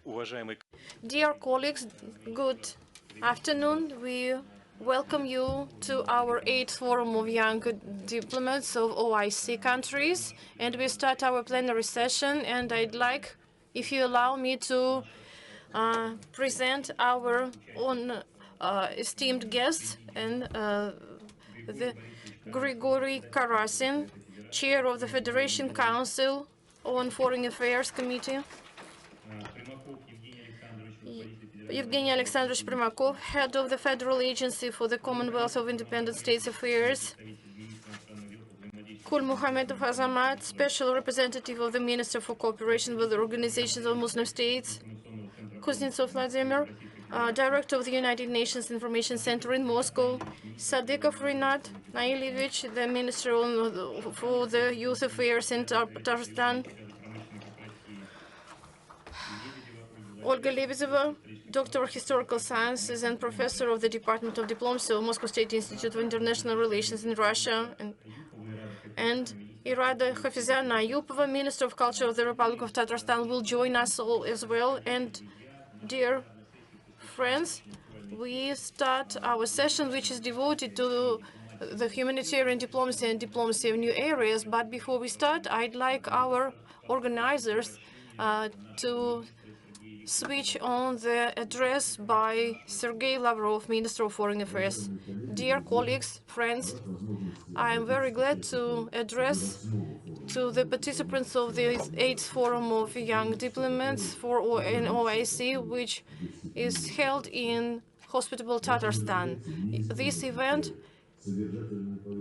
Dear colleagues, good afternoon. We welcome you to our 8th Forum of Young Diplomats of OIC countries. And we start our plenary session. And I'd like, if you allow me, to present our own esteemed guests and the Grigory Karasin, Chair of the Federation Council on Foreign Affairs Committee. Evgeny Alexandrovich Primakov, Head of the Federal Agency for the Commonwealth of Independent States Affairs. Kul Muhamedov Azamat, Special Representative of the Minister for Cooperation with the Organizations of Muslim States. Kuznetsov Vladimir, Director of the United Nations Information Center in Moscow. Sadikov Rinat Nailevich, the Minister for the Youth Affairs in Tatarstan. Olga Lebedeva, Doctor of Historical Sciences and Professor of the Department of Diplomacy of Moscow State Institute of International Relations in Russia. And Irada Hafizyana Ayupova, Minister of Culture of the Republic of Tatarstan, will join us all as well. And dear friends, we start our session, which is devoted to the humanitarian diplomacy and diplomacy of new areas. But before we start, I'd like our organizers to switch on the address by Sergei Lavrov, Minister of Foreign Affairs. Dear colleagues, friends, I am very glad to address to the participants of the 8th Forum of Young Diplomats for OIC, which is held in hospitable Tatarstan. This event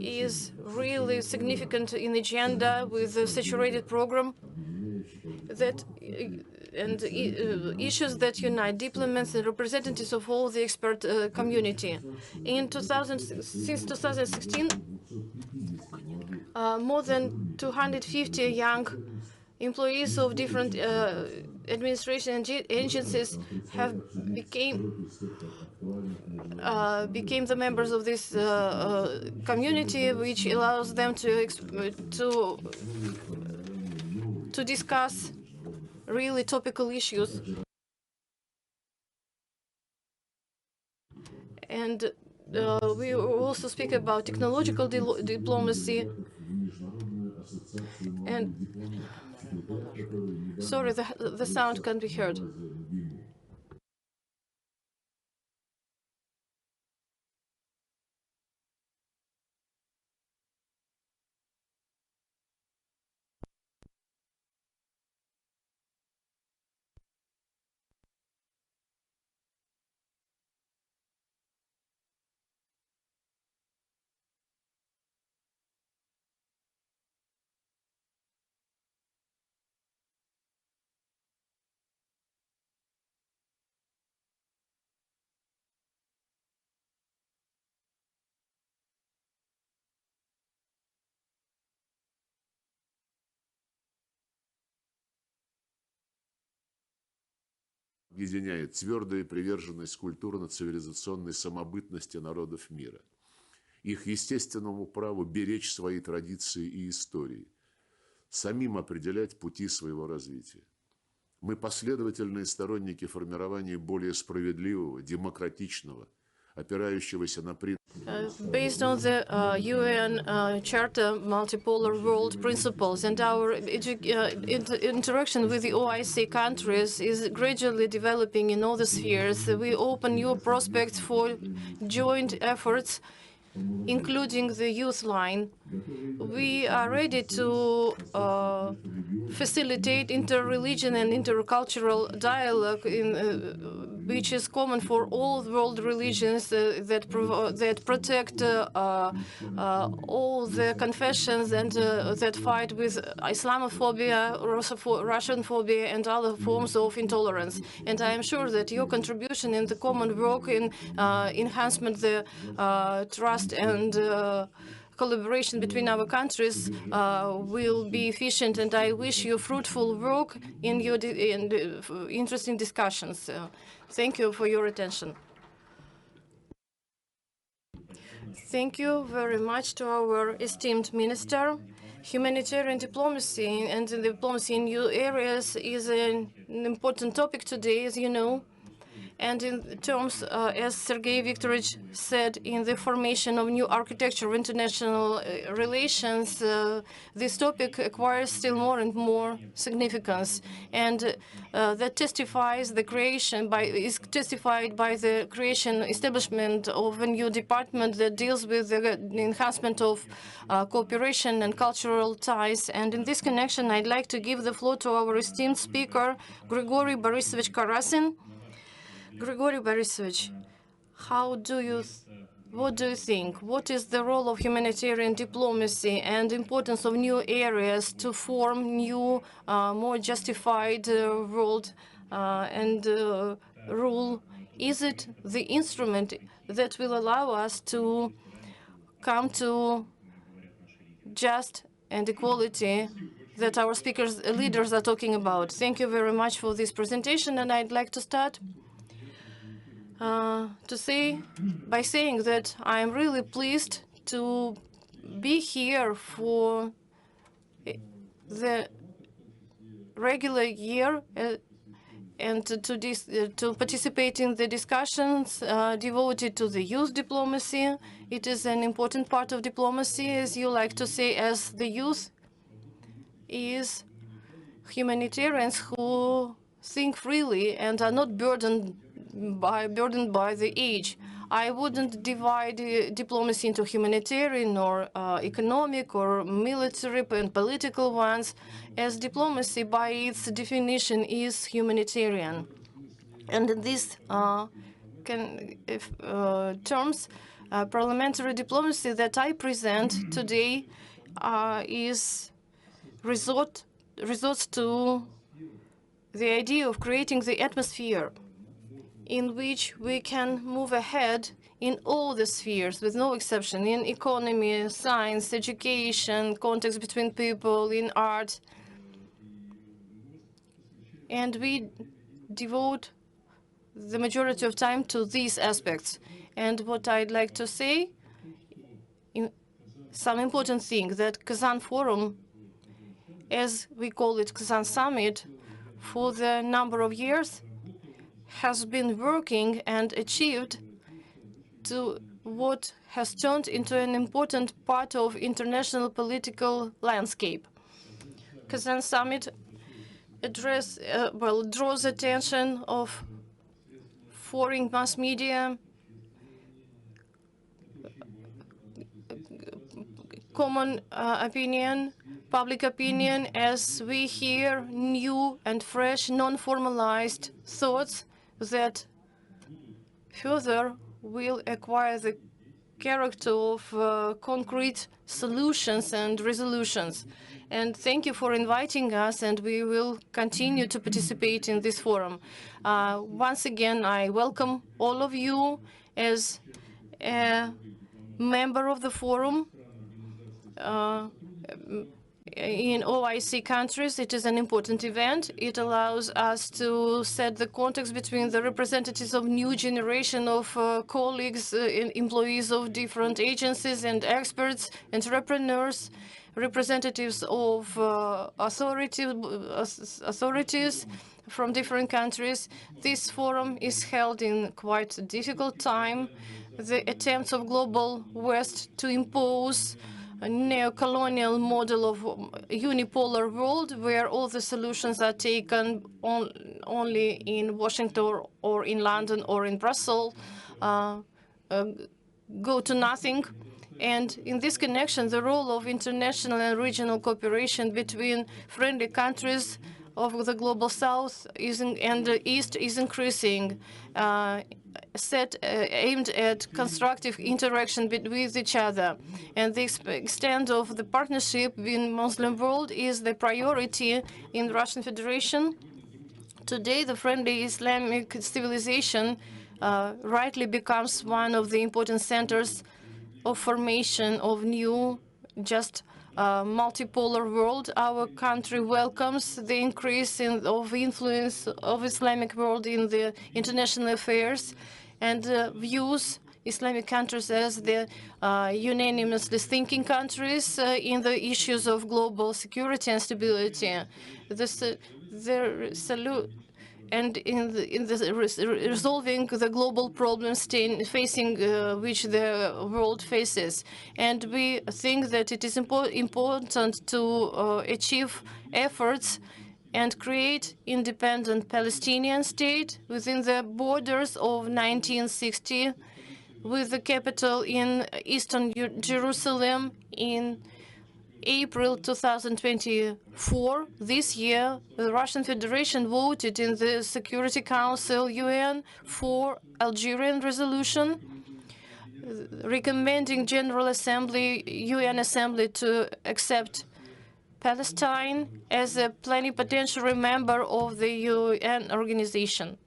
is really significant in agenda with a saturated program that and issues that unite diplomats and representatives of all the expert community. Since 2016, more than 250 young employees of different administration agencies have became the members of this community, which allows them to discuss really topical issues. And we also speak about technological diplomacy. And sorry, the sound can't be heard. Объединяет твердая приверженность культурно-цивилизационной самобытности народов мира, их естественному праву беречь свои традиции и истории, самим определять пути своего развития. Мы последовательные сторонники формирования более справедливого, демократичного, опирающегося на принципы. Based on the UN Charter multipolar world principles, and our interaction with the OIC countries is gradually developing in all the spheres. We open new prospects for joint efforts, including the youth line. We are ready to facilitate inter-religion and intercultural dialogue, which is common for all world religions that protect all the confessions and that fight with Islamophobia, Russian-phobia, and other forms of intolerance. And I am sure that your contribution in the common work in enhancement the trust and collaboration between our countries will be efficient, and I wish you fruitful work in your interesting discussions. Thank you for your attention. Thank you very much to our esteemed minister. Humanitarian diplomacy and diplomacy in new areas is an important topic today, as you know. And in terms, as Sergei Viktorovich said, in the formation of new architecture of international relations, this topic acquires still more and more significance. And that testifies the creation is testified by the establishment of a new department that deals with the enhancement of cooperation and cultural ties. And in this connection, I'd like to give the floor to our esteemed speaker, Grigory Borisovich Karasin. Grigory Borisovich, what do you think? What is the role of humanitarian diplomacy and importance of new areas to form new, more justified world and rule? Is it the instrument that will allow us to come to just and equality that our leaders are talking about? Thank you very much for this presentation, and I'd like to start by saying that I am really pleased to be here for the regular year and to participate in the discussions devoted to the youth diplomacy. It is an important part of diplomacy, as you like to say, as the youth is humanitarians who think freely and are not burdened by the age. I wouldn't divide diplomacy into humanitarian or economic or military and political ones, as diplomacy by its definition is humanitarian. And in these terms, parliamentary diplomacy that I present today resorts to the idea of creating the atmosphere in which we can move ahead in all the spheres, with no exception, in economy, science, education, context between people, in art. And we devote the majority of time to these aspects. And what I'd like to say, some important thing, that Kazan Forum, as we call it Kazan Summit, for the number of years, has been working and achieved to what has turned into an important part of international political landscape. Kazan Summit draws attention of foreign mass media, common opinion, public opinion, as we hear new and fresh, non-formalized thoughts that further will acquire the character of concrete solutions and resolutions. And thank you for inviting us, and we will continue to participate in this forum. Once again, I welcome all of you as a member of the forum. In OIC countries, it is an important event. It allows us to set the context between the representatives of new generation of colleagues, employees of different agencies and experts, entrepreneurs, representatives of authorities from different countries. This forum is held in quite a difficult time. The attempts of global West to impose a neo-colonial model of unipolar world where all the solutions are taken only in Washington or in London or in Brussels go to nothing. And in this connection, the role of international and regional cooperation between friendly countries of the global South and the East is increasing, aimed at constructive interaction with each other. And the extent of the partnership in Muslim world is the priority in the Russian Federation. Today, the friendly Islamic civilization rightly becomes one of the important centers of formation of new, multipolar world. Our country welcomes the increase of influence of Islamic world in the international affairs and views Islamic countries as the unanimously thinking countries in the issues of global security and stability. And in resolving the global problems facing which the world faces. And we think that it is important to achieve efforts and create independent Palestinian state within the borders of 1960, with the capital in eastern Jerusalem. In April 2024, this year, the Russian Federation voted in the Security Council UN for Algerian resolution recommending General Assembly, UN Assembly to accept Palestine as a plenipotentiary member of the UN organization.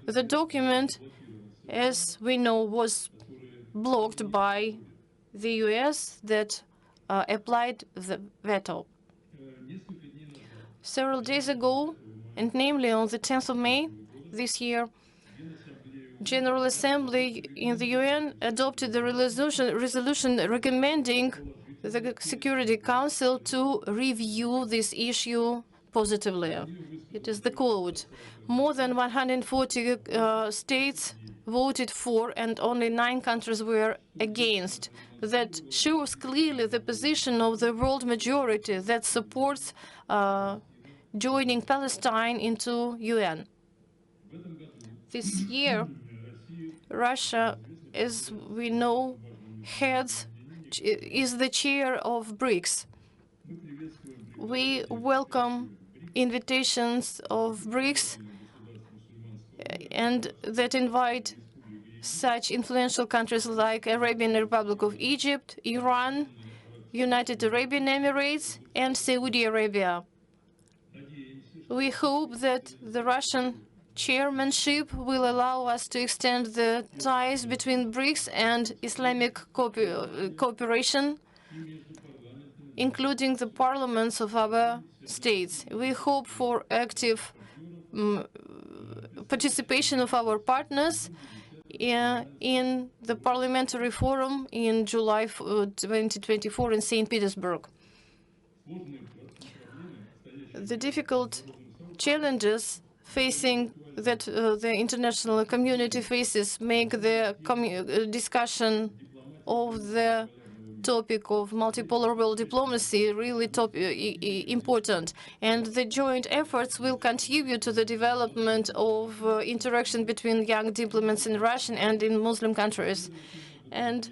The document, as we know, was blocked by the US that applied the veto. Several days ago, and namely on the 10th of May this year, General Assembly in the UN adopted the resolution recommending the Security Council to review this issue positively. It is the quote. More than 140 states voted for, and only 9 countries were against. That shows clearly the position of the world majority that supports joining Palestine into UN. This year, Russia, as we know, is the chair of BRICS. We welcome invitations of BRICS and that invite such influential countries like Arabian Republic of Egypt, Iran, United Arab Emirates, and Saudi Arabia. We hope that the Russian chairmanship will allow us to extend the ties between BRICS and Islamic cooperation, including the parliaments of our states. We hope for active participation of our partners in the parliamentary forum in July 2024 in St. Petersburg. The difficult challenges facing that the international community faces make the discussion of the topic of multipolar world diplomacy really important. And the joint efforts will contribute to the development of interaction between young diplomats in Russian and in Muslim countries, and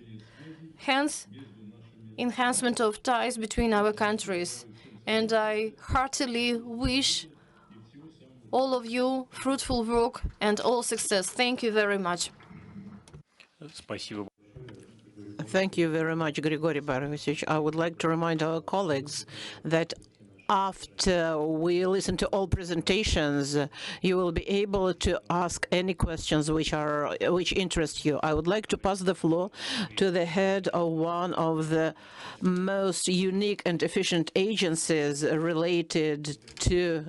hence enhancement of ties between our countries. And I heartily wish all of you fruitful work and all success. Thank you very much. Thank you very much, Grigory Borисovich. I would like to remind our colleagues that after we listen to all presentations, you will be able to ask any questions which interest you. I would like to pass the floor to the head of one of the most unique and efficient agencies related to.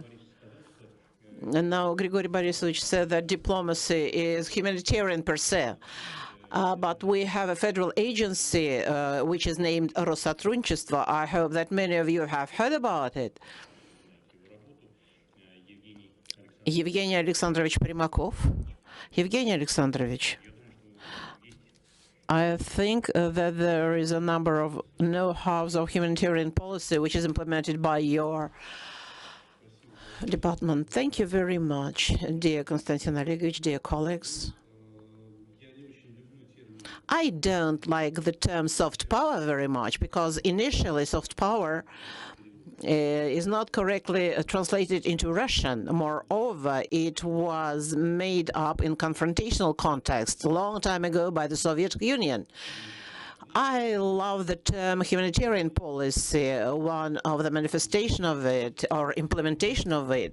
And now Grigory Borисovich said that diplomacy is humanitarian per se. But we have a federal agency which is named Rosatrunchestvo. I hope that many of you have heard about it. Evgeny Alexandrovich Primakov. Evgeny Alexandrovich, I think that there is a number of know-hows of humanitarian policy which is implemented by your department. Thank you very much, dear Konstantin Olegovich, dear colleagues. I don't like the term soft power very much, because initially soft power is not correctly translated into Russian. Moreover, it was made up in confrontational context a long time ago by the Soviet Union. I love the term humanitarian policy. One of the manifestation of it, or implementation of it,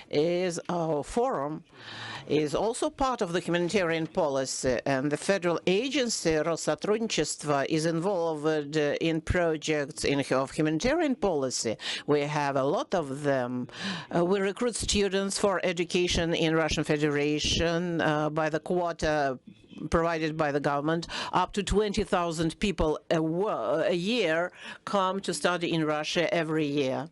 is our forum is also part of the humanitarian policy, and the federal agency Rosatrunchestvo is involved in projects of humanitarian policy. We have a lot of them. We recruit students for education in Russian Federation by the quota provided by the government. Up to 20,000 people a year come to study in Russia every year.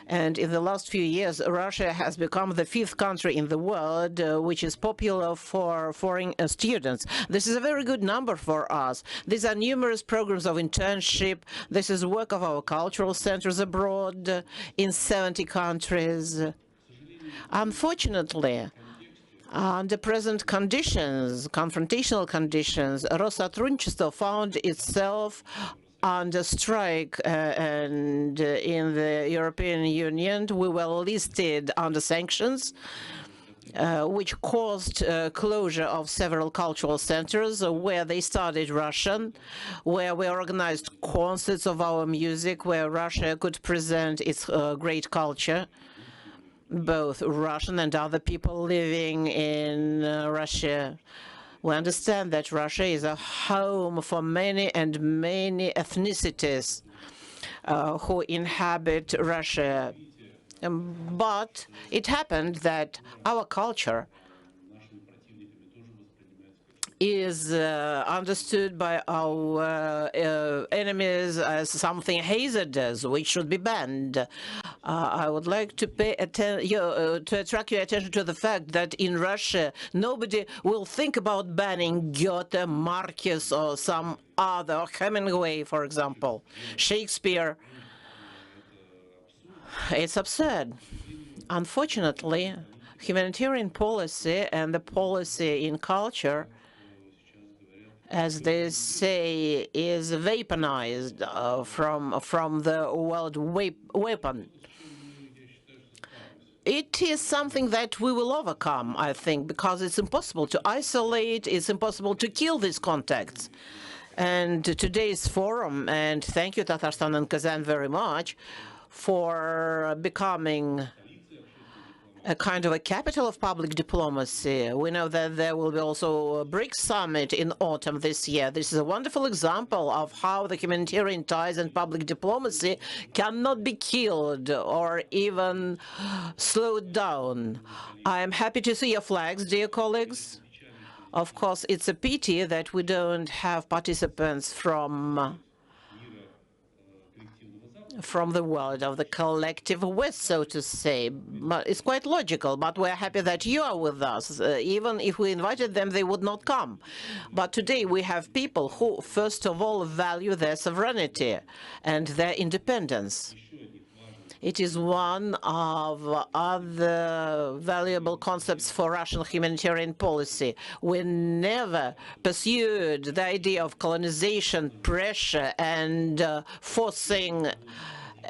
And in the last few years, Russia has become the 5th country in the world which is popular for foreign students. This is a very good number for us. These are numerous programs of internship. This is work of our cultural centers abroad in 70 countries. Unfortunately, under present conditions, confrontational conditions, Rosatrunchestvo found itself under strike, and in the European Union we were listed under sanctions, which caused closure of several cultural centers where they studied Russian, where we organized concerts of our music, where Russia could present its great culture. Both Russian and other people living in Russia. We understand that Russia is a home for many and many ethnicities who inhabit Russia. But it happened that our culture is understood by our enemies as something hazardous, which should be banned. I would like to to attract your attention to the fact that in Russia, nobody will think about banning Goethe, Marcus, or some other, or Hemingway, for example, Shakespeare. It's absurd. Unfortunately, humanitarian policy and the policy in culture, as they say, is weaponized from the world weapon. It is something that we will overcome, I think, because it's impossible to isolate, it's impossible to kill these contacts. And today's forum, and thank you, Tatarstan and Kazan, very much for becoming a kind of a capital of public diplomacy. We know that there will be also a BRICS summit in autumn this year. This is a wonderful example of how the humanitarian ties and public diplomacy cannot be killed or even slowed down. I am happy to see your flags, dear colleagues. Of course, it's a pity that we don't have participants from the world of the collective West, so to say. It's quite logical, but we're happy that you are with us. Even if we invited them, they would not come. But today we have people who, first of all, value their sovereignty and their independence. It is one of other valuable concepts for Russian humanitarian policy. We never pursued the idea of colonization, pressure, and forcing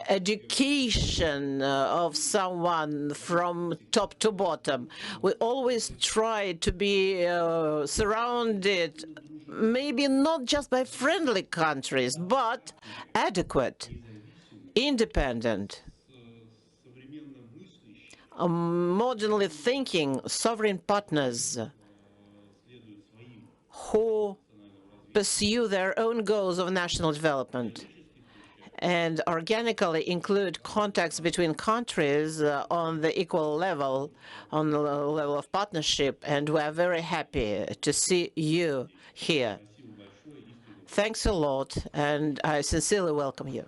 education of someone from top to bottom. We always tried to be surrounded, maybe not just by friendly countries, but adequate, independent, modernly thinking sovereign partners who pursue their own goals of national development and organically include contacts between countries on the equal level, on the level of partnership, and we are very happy to see you here. Thanks a lot, and I sincerely welcome you.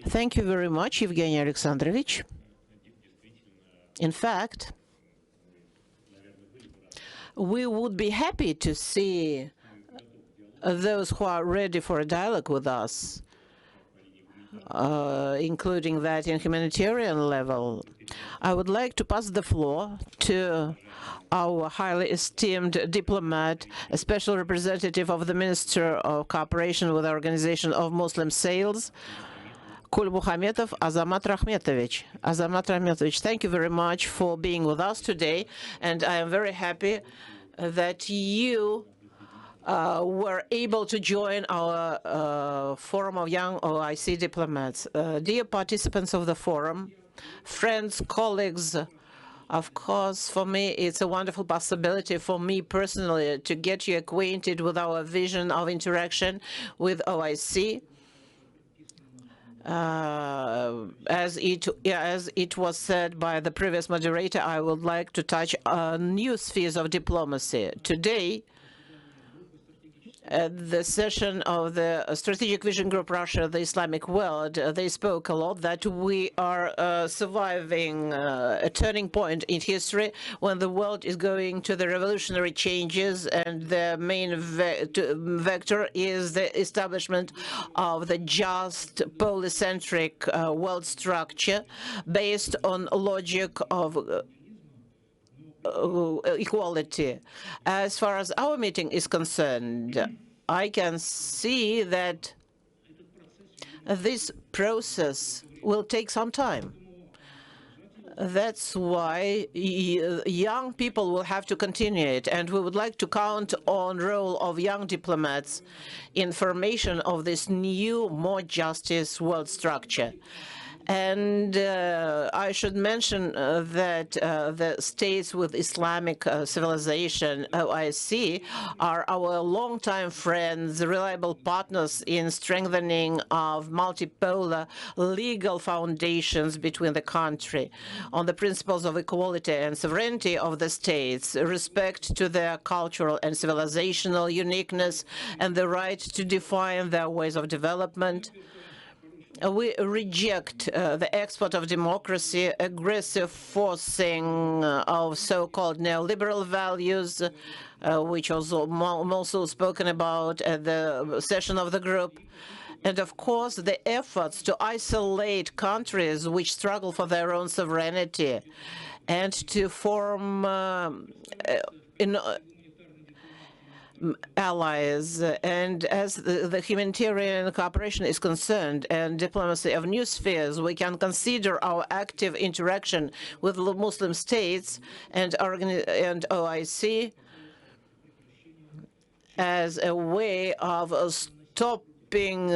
Thank you very much, Evgeny Alexandrovich. In fact, we would be happy to see those who are ready for a dialogue with us, including that in humanitarian level. I would like to pass the floor to our highly esteemed diplomat, a special representative of the Minister of Cooperation with the Organization of Muslim Sales, Kulmuhametov Azamat Rahmetovich. Azamat Rahmetovich, thank you very much for being with us today, and I am very happy that you were able to join our forum of young OIC diplomats. Dear participants of the forum, friends, colleagues, of course, for me, it's a wonderful possibility for me personally to get you acquainted with our vision of interaction with OIC. as it was said by the previous moderator, I would like to touch on new spheres of diplomacy. Today, at the session of the Strategic Vision Group Russia, the Islamic World, they spoke a lot that we are surviving a turning point in history when the world is going to the revolutionary changes, and the main vector is the establishment of the just polycentric world structure based on logic of equality. As far as our meeting is concerned, I can see that this process will take some time. That's why young people will have to continue it, and we would like to count on the role of young diplomats in formation of this new, more justice world structure. And I should mention that the states with Islamic civilization, OIC, are our longtime friends, reliable partners in strengthening of multipolar legal foundations between the country on the principles of equality and sovereignty of the states, respect to their cultural and civilizational uniqueness, and the right to define their ways of development. We reject the export of democracy, aggressive forcing of so-called neoliberal values, which was also spoken about at the session of the group. And of course, the efforts to isolate countries which struggle for their own sovereignty and to form allies. And as the humanitarian cooperation is concerned and diplomacy of new spheres, we can consider our active interaction with Muslim states and OIC as a way of stopping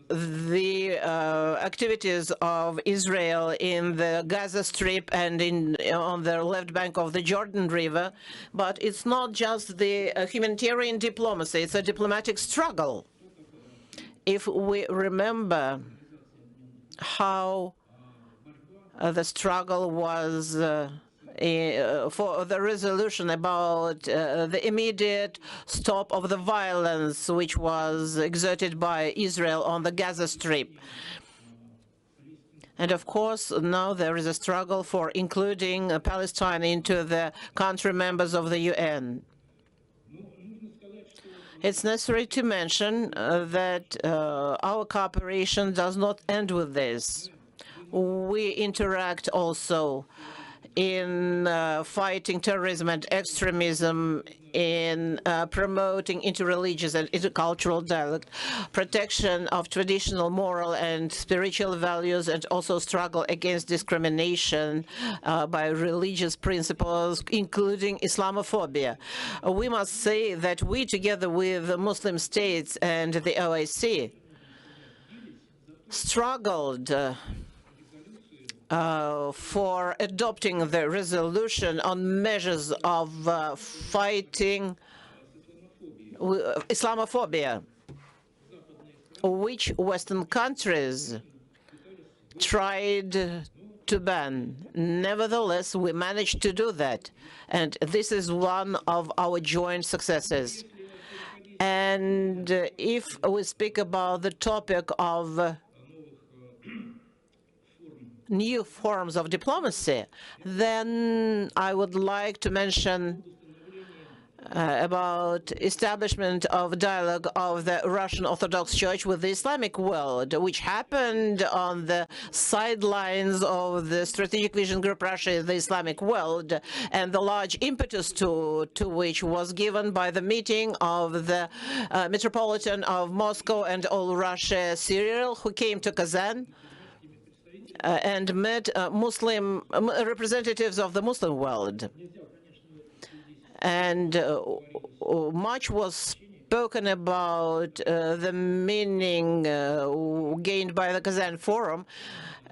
the activities of Israel in the Gaza Strip and on the left bank of the Jordan River. But it's not just the humanitarian diplomacy, it's a diplomatic struggle. If we remember how the struggle was for the resolution about the immediate stop of the violence which was exerted by Israel on the Gaza Strip. And of course, now there is a struggle for including Palestine into the country members of the UN. It's necessary to mention that our cooperation does not end with this. We interact also in fighting terrorism and extremism, in promoting interreligious and intercultural dialogue, protection of traditional moral and spiritual values, and also struggle against discrimination by religious principles, including Islamophobia. We must say that we, together with the Muslim states and the OIC, struggled for adopting the resolution on measures of fighting Islamophobia, which Western countries tried to ban. Nevertheless, we managed to do that, and this is one of our joint successes. And if we speak about the topic of new forms of diplomacy, then I would like to mention about establishment of dialogue of the Russian Orthodox Church with the Islamic world, which happened on the sidelines of the Strategic Vision Group Russia, the Islamic world, and the large impetus to which was given by the meeting of the Metropolitan of Moscow and All Russia Cyril, who came to Kazan and met Muslim representatives of the Muslim world. And much was spoken about the meaning gained by the Kazan Forum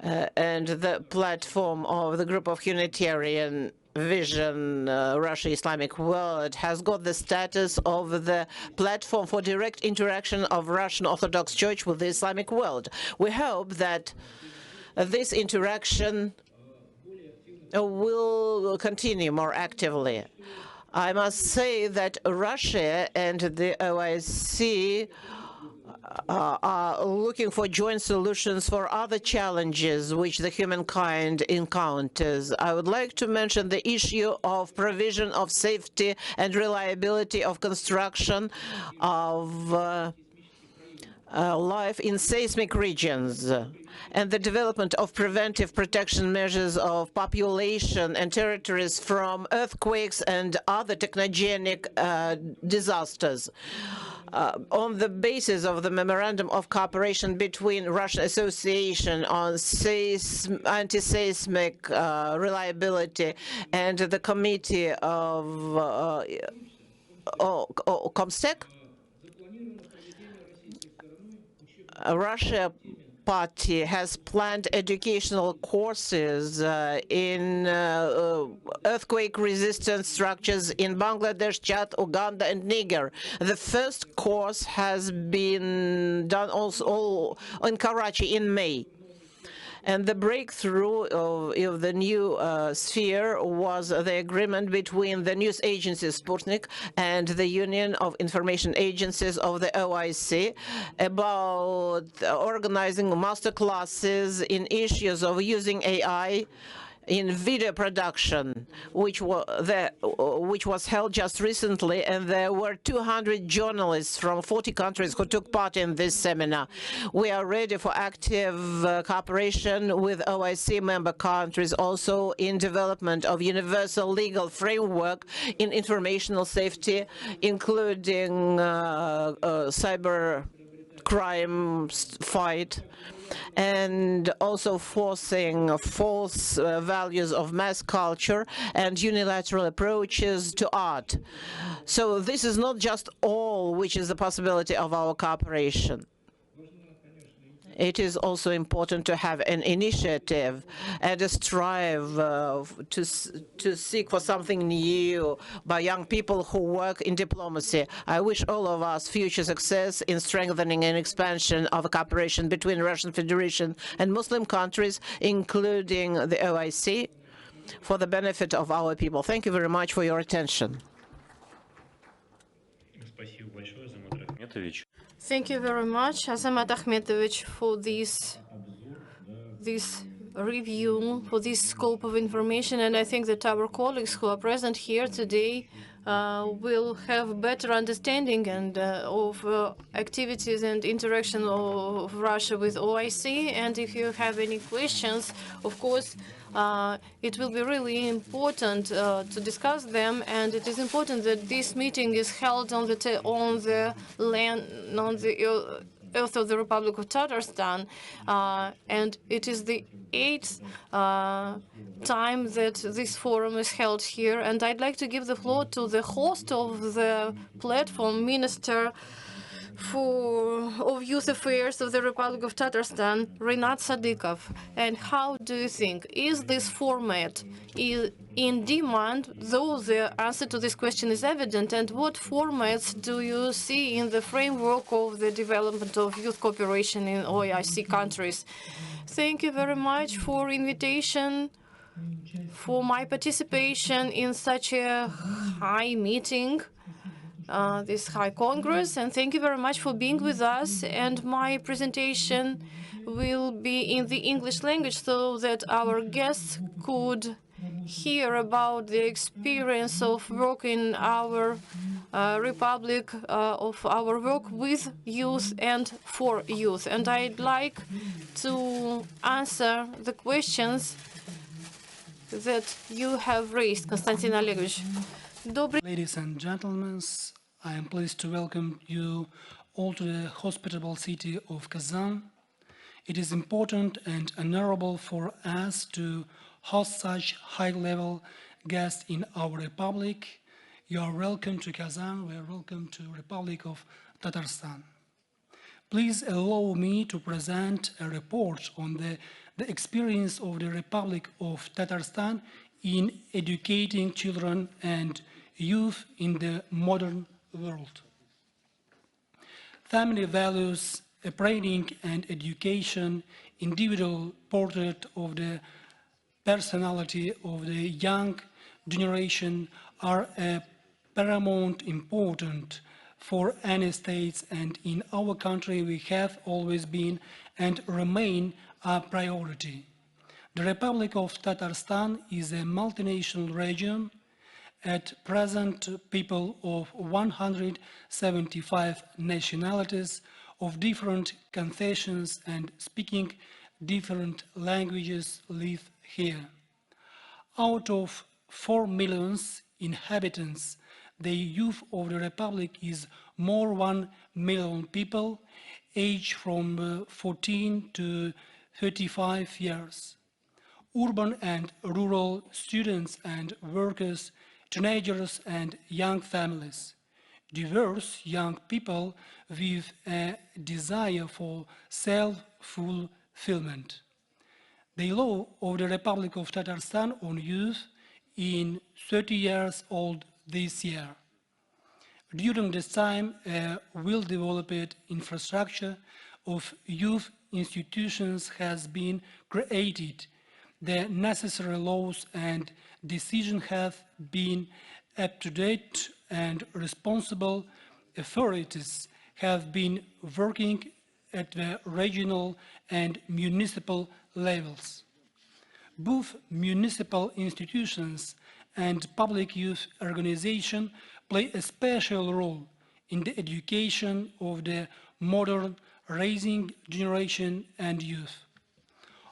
and the platform of the group of Humanitarian. vision, Russia Islamic world, has got the status of the platform for direct interaction of Russian Orthodox Church with the Islamic world. We hope that this interaction will continue more actively. I must say that Russia and the OIC are looking for joint solutions for other challenges which the humankind encounters. I would like to mention the issue of provision of safety and reliability of construction of life in seismic regions, and the development of preventive protection measures of population and territories from earthquakes and other technogenic disasters. On the basis of the Memorandum of Cooperation between Russian Association on Anti-Seismic Reliability and the Committee of Comstec, Russia Party has planned educational courses in earthquake-resistant structures in Bangladesh, Chad, Uganda, and Niger. The first course has been done also in Karachi in May. And the breakthrough of the new sphere was the agreement between the news agency Sputnik and the Union of Information Agencies of the OIC about organizing master classes in issues of using AI in video production, which was held just recently, and there were 200 journalists from 40 countries who took part in this seminar. We are ready for active cooperation with OIC member countries, also in development of universal legal framework in informational safety, including cyber crime fight, and also forcing false values of mass culture and unilateral approaches to art. So this is not just all which is the possibility of our cooperation. It is also important to have an initiative and a strive to seek for something new by young people who work in diplomacy. I wish all of us future success in strengthening and expansion of cooperation between Russian Federation and Muslim countries, including the OIC, for the benefit of our people. Thank you very much for your attention. Thank you very much, Azamat Akhmetovich, for this review, for this scope of information. And I think that our colleagues who are present here today will have better understanding and of activities and interaction of Russia with OIC. And if you have any questions, of course, it will be really important to discuss them, and it is important that this meeting is held on the earth of the Republic of Tatarstan, and it is the 8th time that this forum is held here. And I'd like to give the floor to the host of the platform, Minister of Youth Affairs of the Republic of Tatarstan, Rinat Sadikov. And how do you think, is this format in demand, though the answer to this question is evident, and what formats do you see in the framework of the development of youth cooperation in OIC countries? Thank you very much for invitation, for my participation in such a high meeting, this high Congress, and thank you very much for being with us. And my presentation will be in the English language so that our guests could hear about the experience of work in our republic, of our work with youth and for youth. And I'd like to answer the questions that you have raised, Konstantin Olegovich. Ladies and gentlemen, I am pleased to welcome you all to the hospitable city of Kazan. It is important and honorable for us to host such high-level guests in our republic. You are welcome to Kazan. We are welcome to Republic of Tatarstan. Please allow me to present a report on the experience of the Republic of Tatarstan in educating children and youth in the modern world. Family values, upbringing and education, individual portrait of the personality of the young generation are paramount important for any states, and in our country we have always been and remain a priority. The Republic of Tatarstan is a multinational region. At present, people of 175 nationalities of different confessions and speaking different languages live here. Out of 4 million inhabitants, the youth of the Republic is more than 1 million people, aged from 14 to 35 years. Urban and rural students and workers, teenagers and young families, diverse young people with a desire for self-fulfillment. The law of the Republic of Tatarstan on youth is 30 years old this year. During this time, a well-developed infrastructure of youth institutions has been created. The necessary laws and decisions have been up to date, and responsible authorities have been working at the regional and municipal levels. Both municipal institutions and public youth organizations play a special role in the education of the modern rising generation and youth.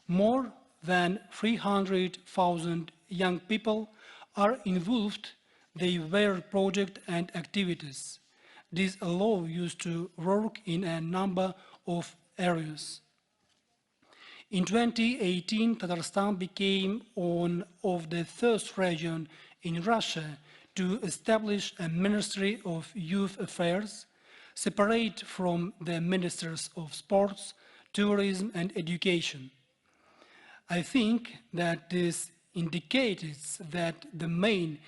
More than 300,000 young people are involved in their projects and activities. This allows youth to work in a number of areas. In 2018, Tatarstan became one of the first regions in Russia to establish a Ministry of Youth Affairs, separate from the Ministers of Sports, Tourism and Education. I think that this indicates that the main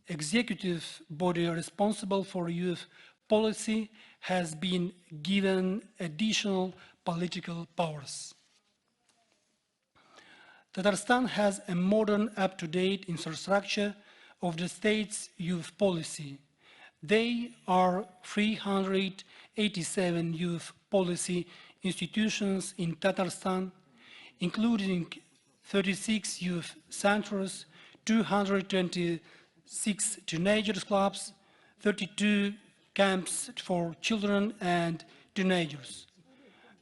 executive body responsible for youth policy has been given additional political powers. Tatarstan has a modern, up-to-date infrastructure of the state's youth policy. There are 387 youth policy institutions in Tatarstan, including 36 youth centers, 226 teenagers clubs, 32 camps for children and teenagers.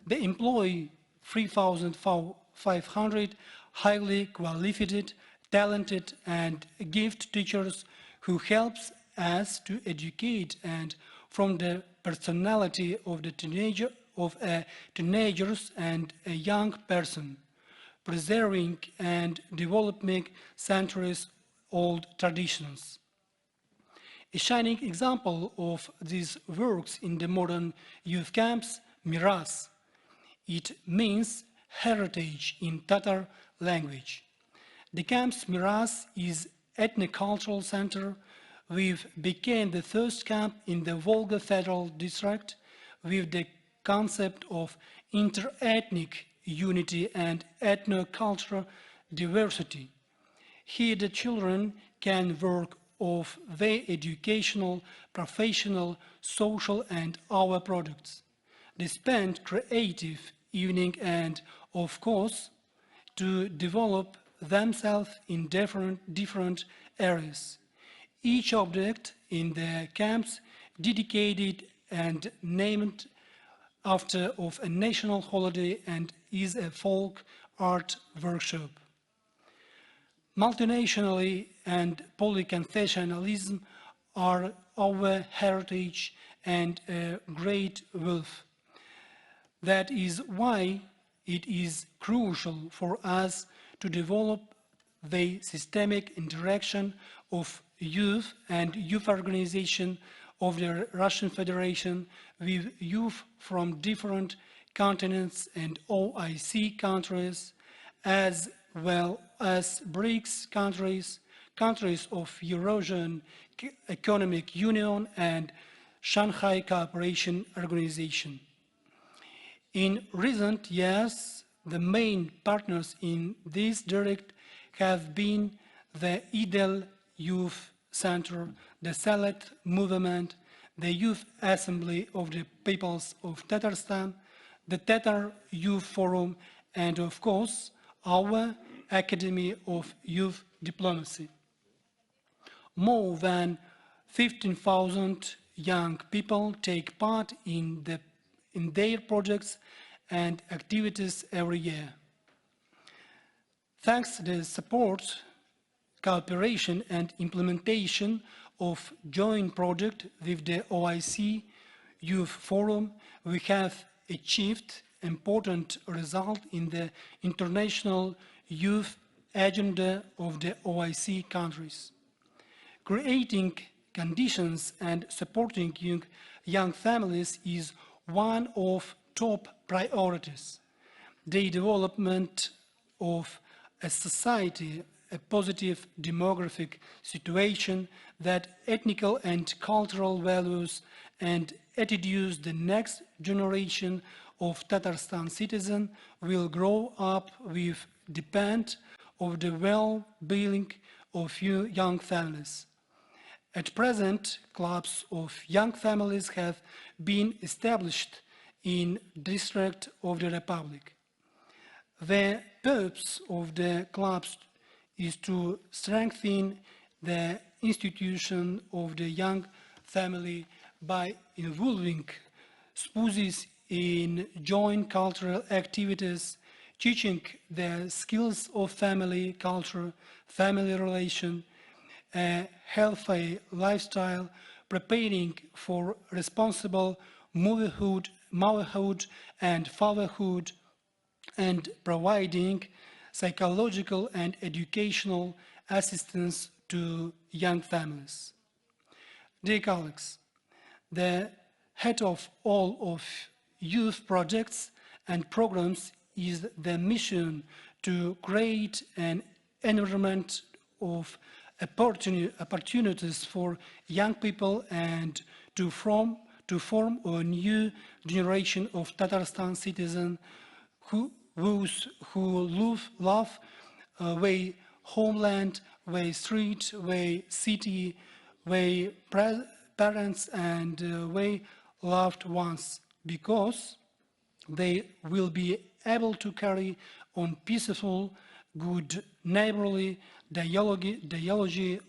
They employ 3,500 highly qualified, talented and gifted teachers who helps us to educate and from the personality of the teenagers and a young person, preserving and developing centuries-old traditions. A shining example of these works in the modern youth camps, Miras. It means heritage in Tatar language. The camp's Miras is ethnic-cultural center. We've became the first camp in the Volga Federal District with the concept of inter-ethnic unity and ethno-cultural diversity. Here the children can work of their educational, professional, social and our products. They spend creative evening and, of course, to develop themselves in different areas. Each object in the camps dedicated and named after of a national holiday and is a folk art workshop. Multinationality and polyconfessionalism are our heritage and a great wealth. That is why it is crucial for us to develop the systemic interaction of youth and youth organization of the Russian Federation with youth from different continents and OIC countries, as well as BRICS countries, countries of Eurasian Economic Union and Shanghai Cooperation Organization. In recent years, the main partners in this direct have been the IDEL Youth Center, the Salet Movement, the Youth Assembly of the Peoples of Tatarstan, the Tatar Youth Forum, and of course, our Academy of Youth Diplomacy. More than 15,000 young people take part in their projects and activities every year. Thanks to the support, cooperation and implementation of joint projects with the OIC Youth Forum, we have achieved important results in the international youth agenda of the OIC countries. Creating conditions and supporting young families is one of top priorities. The development of a society, a positive demographic situation that ethnical and cultural values and attitudes the next generation of Tatarstan citizens will grow up with depend on the well-being of young families. At present, clubs of young families have been established in districts of the Republic. The purpose of the clubs is to strengthen the institution of the young family by involving spouses in joint cultural activities, teaching the skills of family culture, family relation, a healthy lifestyle, preparing for responsible motherhood and fatherhood, and providing psychological and educational assistance to young families. Dear colleagues, the head of all of youth projects and programs is the mission to create an environment of opportunities for young people and to form a new generation of Tatarstan citizens who love their homeland, their street, their city, their parents and their loved ones, because they will be able to carry on peaceful, good, neighborly dialogue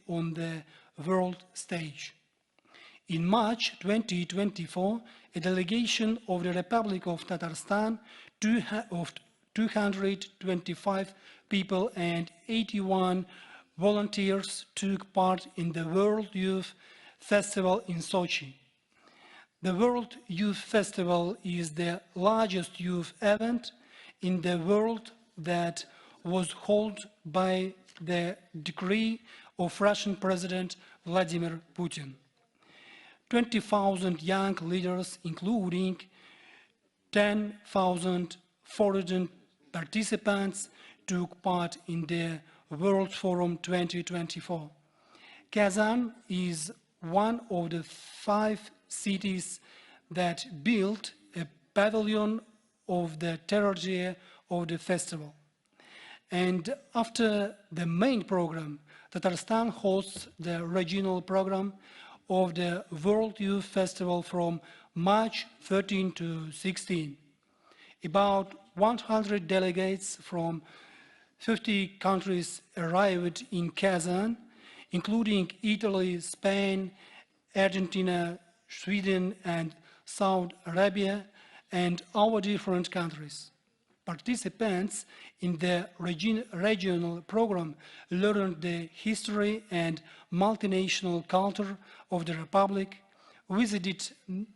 on the world stage. In March 2024, a delegation of the Republic of Tatarstan of 225 people and 81 volunteers took part in the World Youth Festival in Sochi. The World Youth Festival is the largest youth event in the world that was held by the decree of Russian President Vladimir Putin. 20,000 young leaders, including 10,000 foreign participants, took part in the World Forum 2024. Kazan is one of the 5 cities that built a pavilion of the third year of the festival. And after the main program, Tatarstan hosts the regional program of the World Youth Festival from March 13 to 16. About 100 delegates from 50 countries arrived in Kazan, including Italy, Spain, Argentina, Sweden, and Saudi Arabia, and our different countries. Participants in the regional program learned the history and multinational culture of the Republic, visited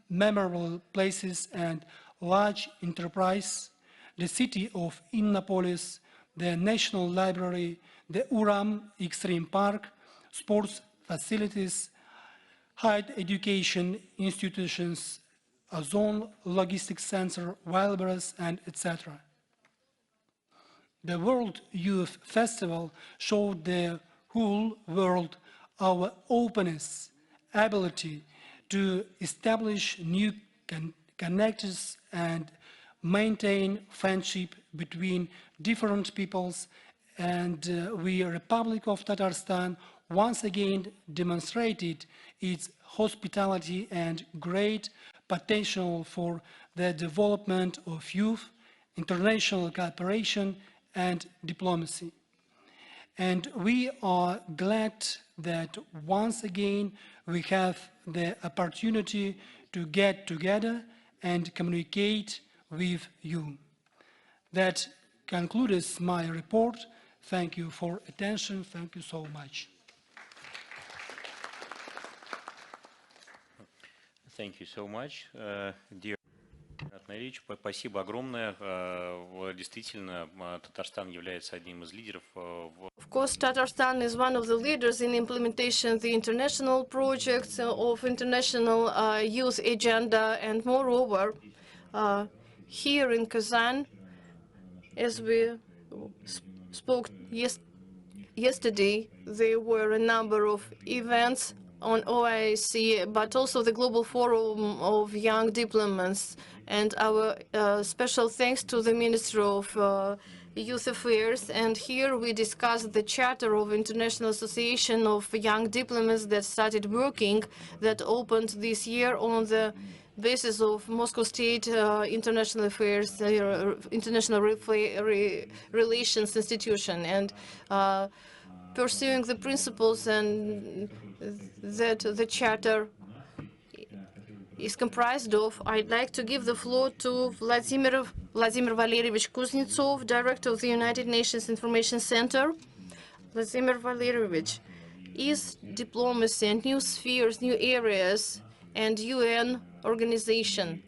memorable places and large enterprise, the city of Innopolis, the National Library, the Uram Extreme Park, sports facilities, higher education institutions, a zone logistics center, libraries, and etc. The World Youth Festival showed the whole world our openness, ability to establish new connections and maintain friendship between different peoples, and the Republic of Tatarstan once again demonstrated its hospitality and great potential for the development of youth, international cooperation and diplomacy. And we are glad that once again we have the opportunity to get together and communicate with you. That concludes my report. Thank you for attention. Thank you so much. Thank you so much, dear Ильич. Спасибо огромное. Действительно, Татарстан является одним из лидеров. Of course, Tatarstan is one of the leaders in implementation of the international projects of international youth agenda, and moreover, here in Kazan, as we spoke yesterday, there were a number of events on OIC, but also the Global Forum of Young Diplomats. And our special thanks to the Minister of Youth Affairs. And here we discussed the Charter of International Association of Young Diplomats that started working, that opened this year on the basis of Moscow State International Affairs, International Relations Institution, and pursuing the principles and that the Charter is comprised of, I'd like to give the floor to Vladimir Valerievich Kuznetsov, Director of the United Nations Information Center. Vladimir Valerievich, is diplomacy and new spheres, new areas, and UN organization.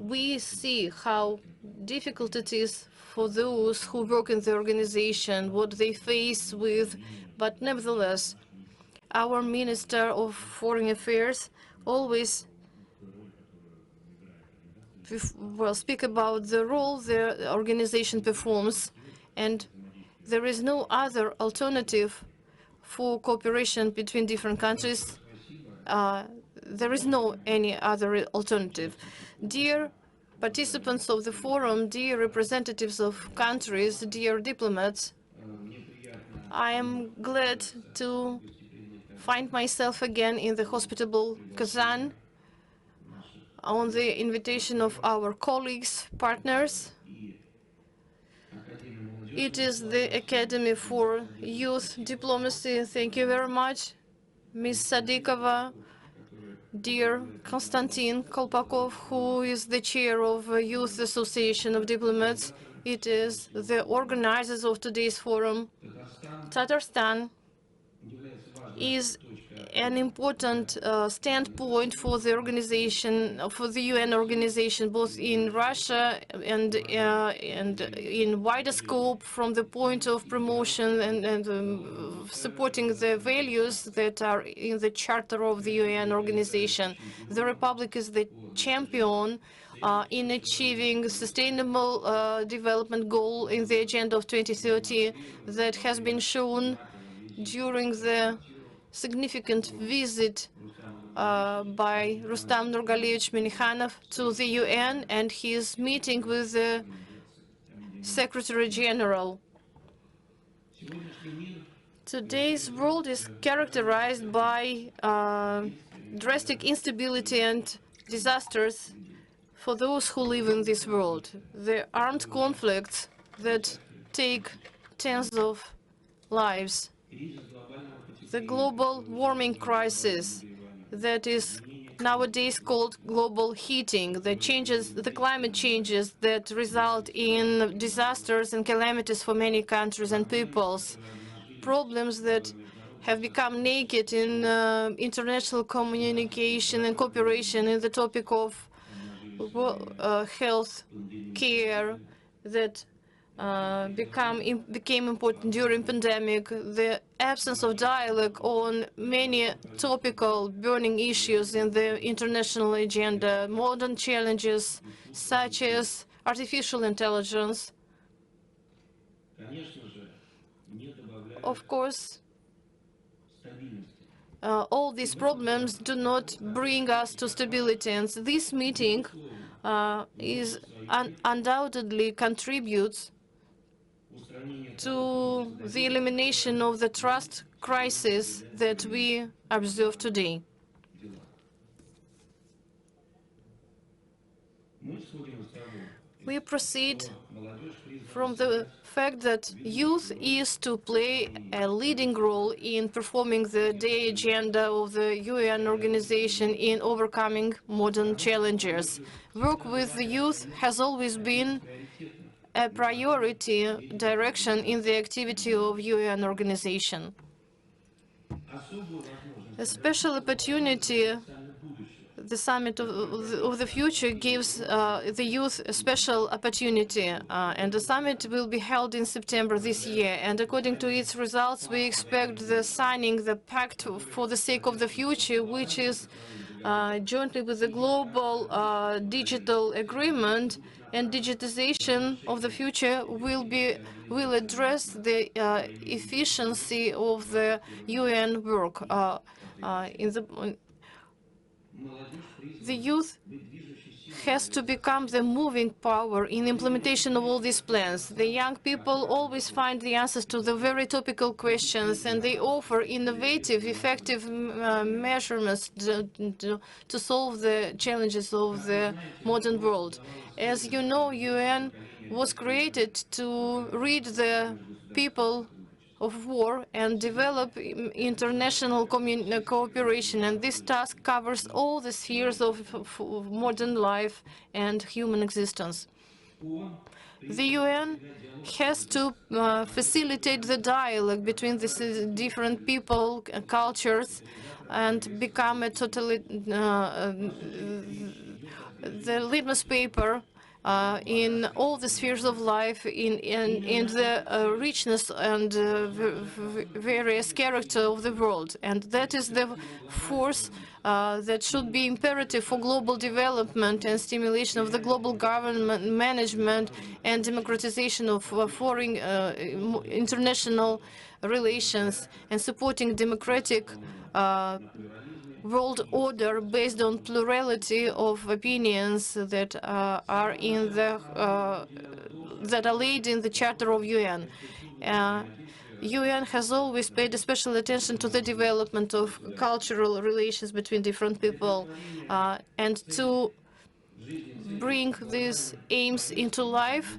We see how difficult it is for those who work in the organization, what they face with, but nevertheless, our Minister of Foreign Affairs always speak about the role the organization performs, and there is no other alternative for cooperation between different countries. There is no any other alternative. Dear participants of the forum, dear representatives of countries, dear diplomats, I am glad to find myself again in the hospitable Kazan on the invitation of our colleagues, partners. It is the Academy for Youth Diplomacy. Thank you very much, Ms. Sadikova, dear Konstantin Kolpakov, who is the chair of Youth Association of Diplomats. It is the organizers of today's forum. Tatarstan is an important standpoint for the organization, for the UN organization, both in Russia and in wider scope, from the point of promotion and supporting the values that are in the Charter of the UN organization. The Republic is the champion in achieving sustainable development goal in the Agenda of 2030 that has been shown during the significant visit by Rustam Nurgaliyevich Minikhanov to the UN and his meeting with the Secretary General. Today's world is characterized by drastic instability and disasters for those who live in this world. The armed conflicts that take tens of lives. The global warming crisis that is nowadays called global heating, the climate changes that result in disasters and calamities for many countries and peoples, problems that have become naked in international communication and cooperation in the topic of health care that became important during pandemic, the absence of dialogue on many topical burning issues in the international agenda, modern challenges such as artificial intelligence, Of course, all these problems do not bring us to stability, and this meeting undoubtedly contributes to the elimination of the trust crisis that we observe today. We proceed from the fact that youth is to play a leading role in performing the day agenda of the UN organization in overcoming modern challenges. Work with the youth has always been a priority direction in the activity of UN organization. A special opportunity, the Summit of the Future gives the youth a special opportunity, and the summit will be held in September this year. And according to its results, we expect the signing the Pact for the Sake of the Future, which is jointly with the global digital agreement, and digitization of the future will address the efficiency of the UN work. The youth has to become the moving power in implementation of all these plans. The young people always find the answers to the very topical questions, and they offer innovative, effective measurements to solve the challenges of the modern world. As you know, UN was created to rid the people of war and develop international cooperation, and this task covers all the spheres of modern life and human existence. The UN has to facilitate the dialogue between the different people, cultures, and become a the litmus paper in all the spheres of life, in the richness and various character of the world. And that is the force that should be imperative for global development and stimulation of the global government management and democratization of foreign international relations, and supporting democratic world order based on plurality of opinions that are in the that are laid in the Charter of UN. UN has always paid a special attention to the development of cultural relations between different people, and to bring these aims into life.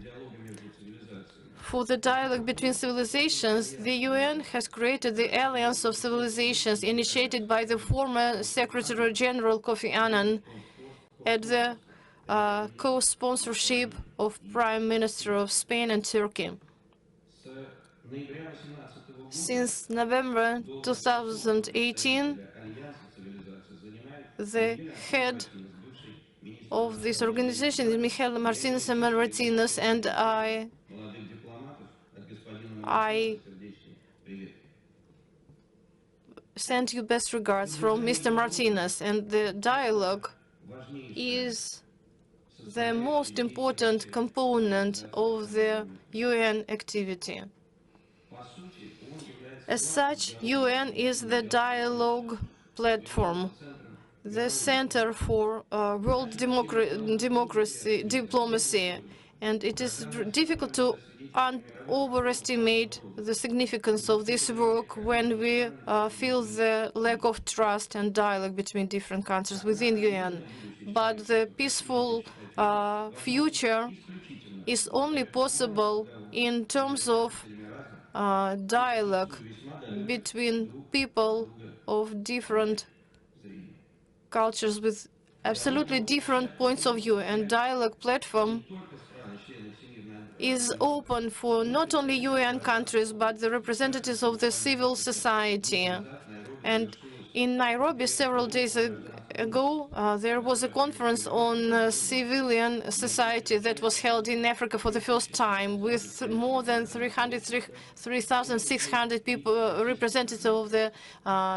For the dialogue between civilizations, the UN has created the Alliance of Civilizations, initiated by the former Secretary General Kofi Annan at the co-sponsorship of Prime Minister of Spain and Turkey. Since November 2018, the head of this organization is Michael Martinez, and I send you best regards from Mr. Martinez, and the dialogue is the most important component of the UN activity. As such, UN is the dialogue platform, the center for world diplomacy, and it is difficult to overestimate the significance of this work when we feel the lack of trust and dialogue between different countries within UN. But the peaceful future is only possible in terms of dialogue between people of different cultures with absolutely different points of view, and dialogue platform is open for not only UN countries but the representatives of the civil society. And in Nairobi several days ago, there was a conference on civilian society that was held in Africa for the first time, with more than 3,600 people, representatives of the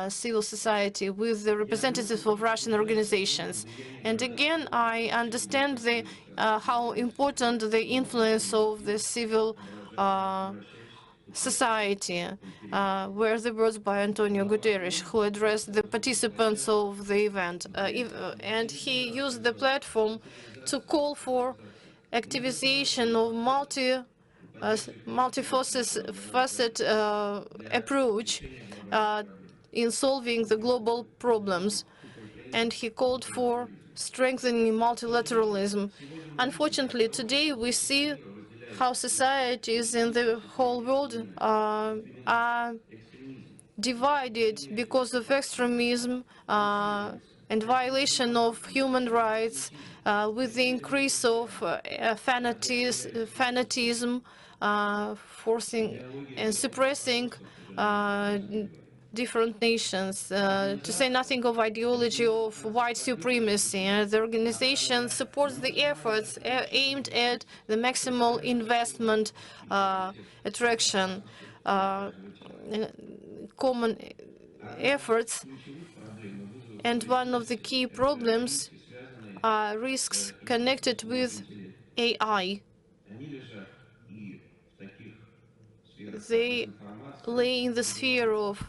civil society, with the representatives of Russian organizations. And again, I understand how important the influence of the civil society were the words by Antonio Guterres, who addressed the participants of the event. And he used the platform to call for activization of multifaceted approach in solving the global problems. And he called for strengthening multilateralism. Unfortunately, today we see how societies in the whole world are divided because of extremism and violation of human rights, with the increase of fanatism, forcing and suppressing different nations, to say nothing of ideology of white supremacy. The organization supports the efforts aimed at the maximal investment attraction, common efforts. And one of the key problems are risks connected with AI. They lay in the sphere of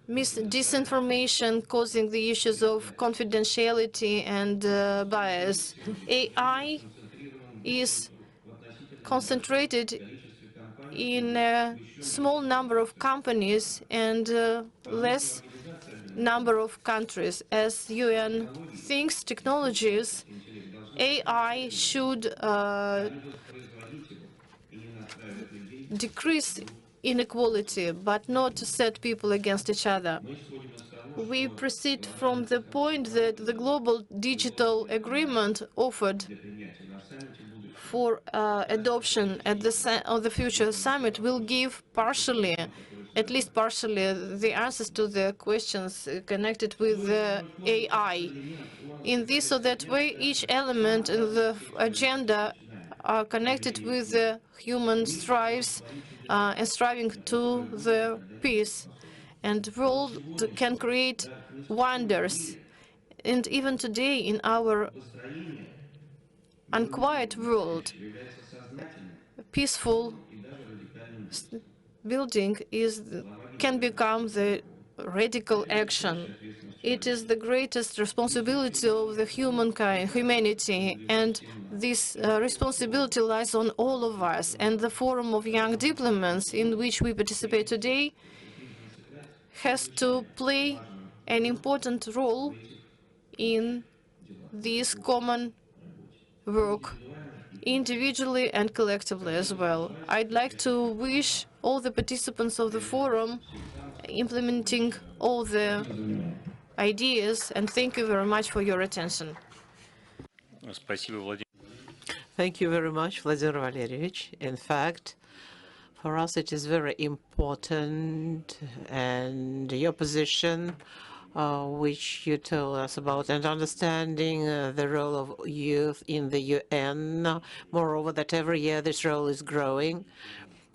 disinformation, causing the issues of confidentiality and bias. AI is concentrated in a small number of companies and less number of countries. As UN thinks technologies, AI should decrease inequality, but not set people against each other. We proceed from the point that the global digital agreement offered for adoption at the future summit will give partially, at least partially, the answers to the questions connected with AI. In this or that way, each element in the agenda are connected with the human strives and striving to the peace. And the world can create wonders. And even today, in our unquiet world, peaceful building can become the radical action. It is the greatest responsibility of the humanity, and this responsibility lies on all of us. And the Forum of Young Diplomats, in which we participate today, has to play an important role in this common work, individually and collectively as well. I'd like to wish all the participants of the forum implementing all the ideas, and thank you very much for your attention. Thank you very much, Vladimir Valeryevich. In fact, for us it is very important, and your position, which you told us about, and understanding the role of youth in the UN. Moreover, that every year this role is growing.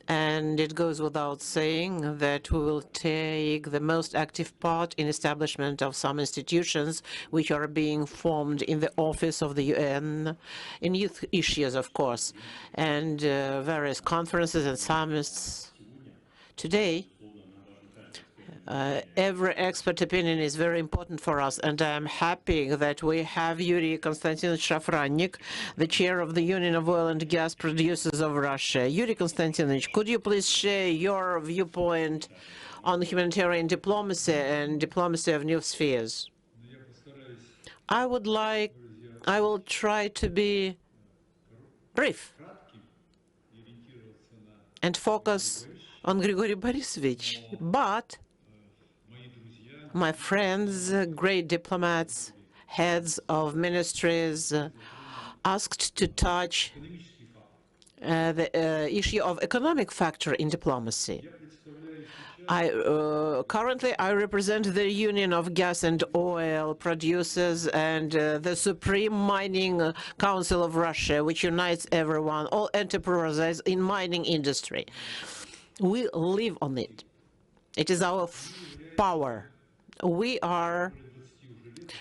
And it goes without saying that we will take the most active part in establishment of some institutions which are being formed in the office of the UN, in youth issues, of course, and various conferences and summits. Today, every expert opinion is very important for us, and I am happy that we have Yuri Konstantinovich Shafrannik, the chair of the Union of Oil and Gas Producers of Russia. Yuri Konstantinovich, could you please share your viewpoint on humanitarian diplomacy and diplomacy of new spheres? I will try to be brief and focus on Grigory Borisovich, but my friends, great diplomats, heads of ministries, asked to touch the issue of economic factor in diplomacy. Currently, I represent the Union of Gas and Oil Producers and the Supreme Mining Council of Russia, which unites everyone, all enterprises in mining industry. We live on it. It is our power. We are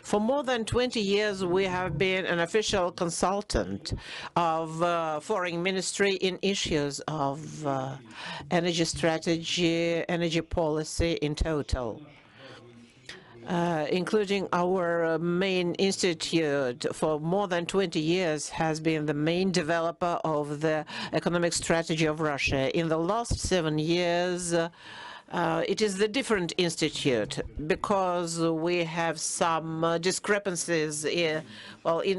For more than 20 years, we have been an official consultant of foreign ministry in issues of energy strategy, energy policy in total. Including our main institute, for more than 20 years has been the main developer of the economic strategy of Russia. In the last 7 years, it is the different institute because we have some discrepancies in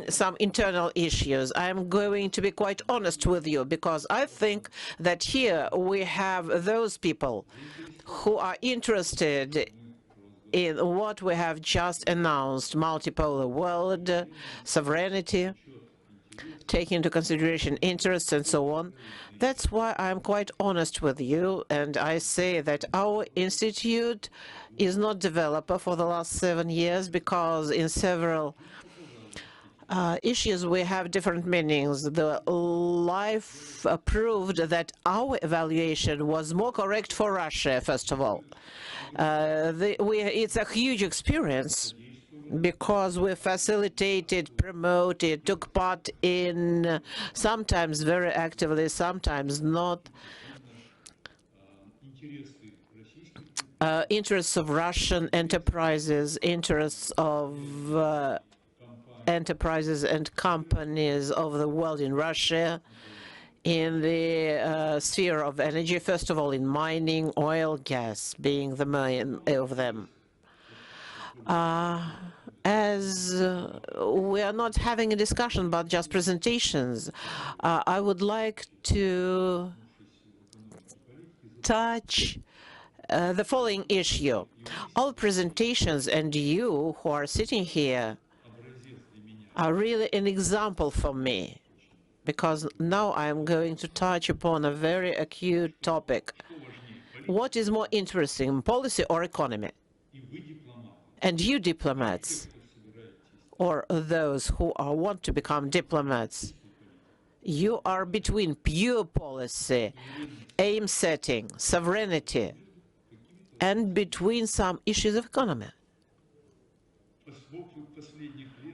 some internal issues. I'm going to be quite honest with you because I think that here we have those people who are interested in what we have just announced: multipolar world, sovereignty, taking into consideration interests and so on. That's why I'm quite honest with you, and I say that our institute is not developer for the last 7 years because in several issues we have different meanings. The life proved that our evaluation was more correct for Russia, first of all. It's a huge experience because we facilitated, promoted, took part in, sometimes very actively, sometimes not, interests of Russian enterprises, interests of enterprises and companies of the world in Russia, in the sphere of energy, first of all in mining, oil, gas being the main of them. As we are not having a discussion but just presentations, I would like to touch the following issue. All presentations and you who are sitting here are really an example for me, because now I'm going to touch upon a very acute topic. What is more interesting, policy or economy? And you diplomats, or those who want to become diplomats, you are between pure policy, aim setting, sovereignty, and between some issues of economy.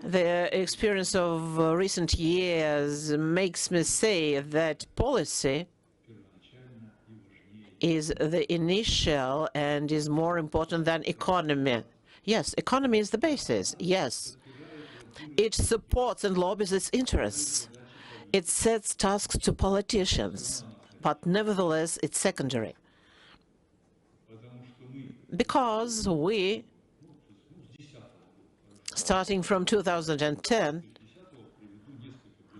The experience of recent years makes me say that policy is the initial and is more important than economy. Yes, economy is the basis, yes. It supports and lobbies its interests. It sets tasks to politicians, but nevertheless it's secondary. Because we, starting from 2010,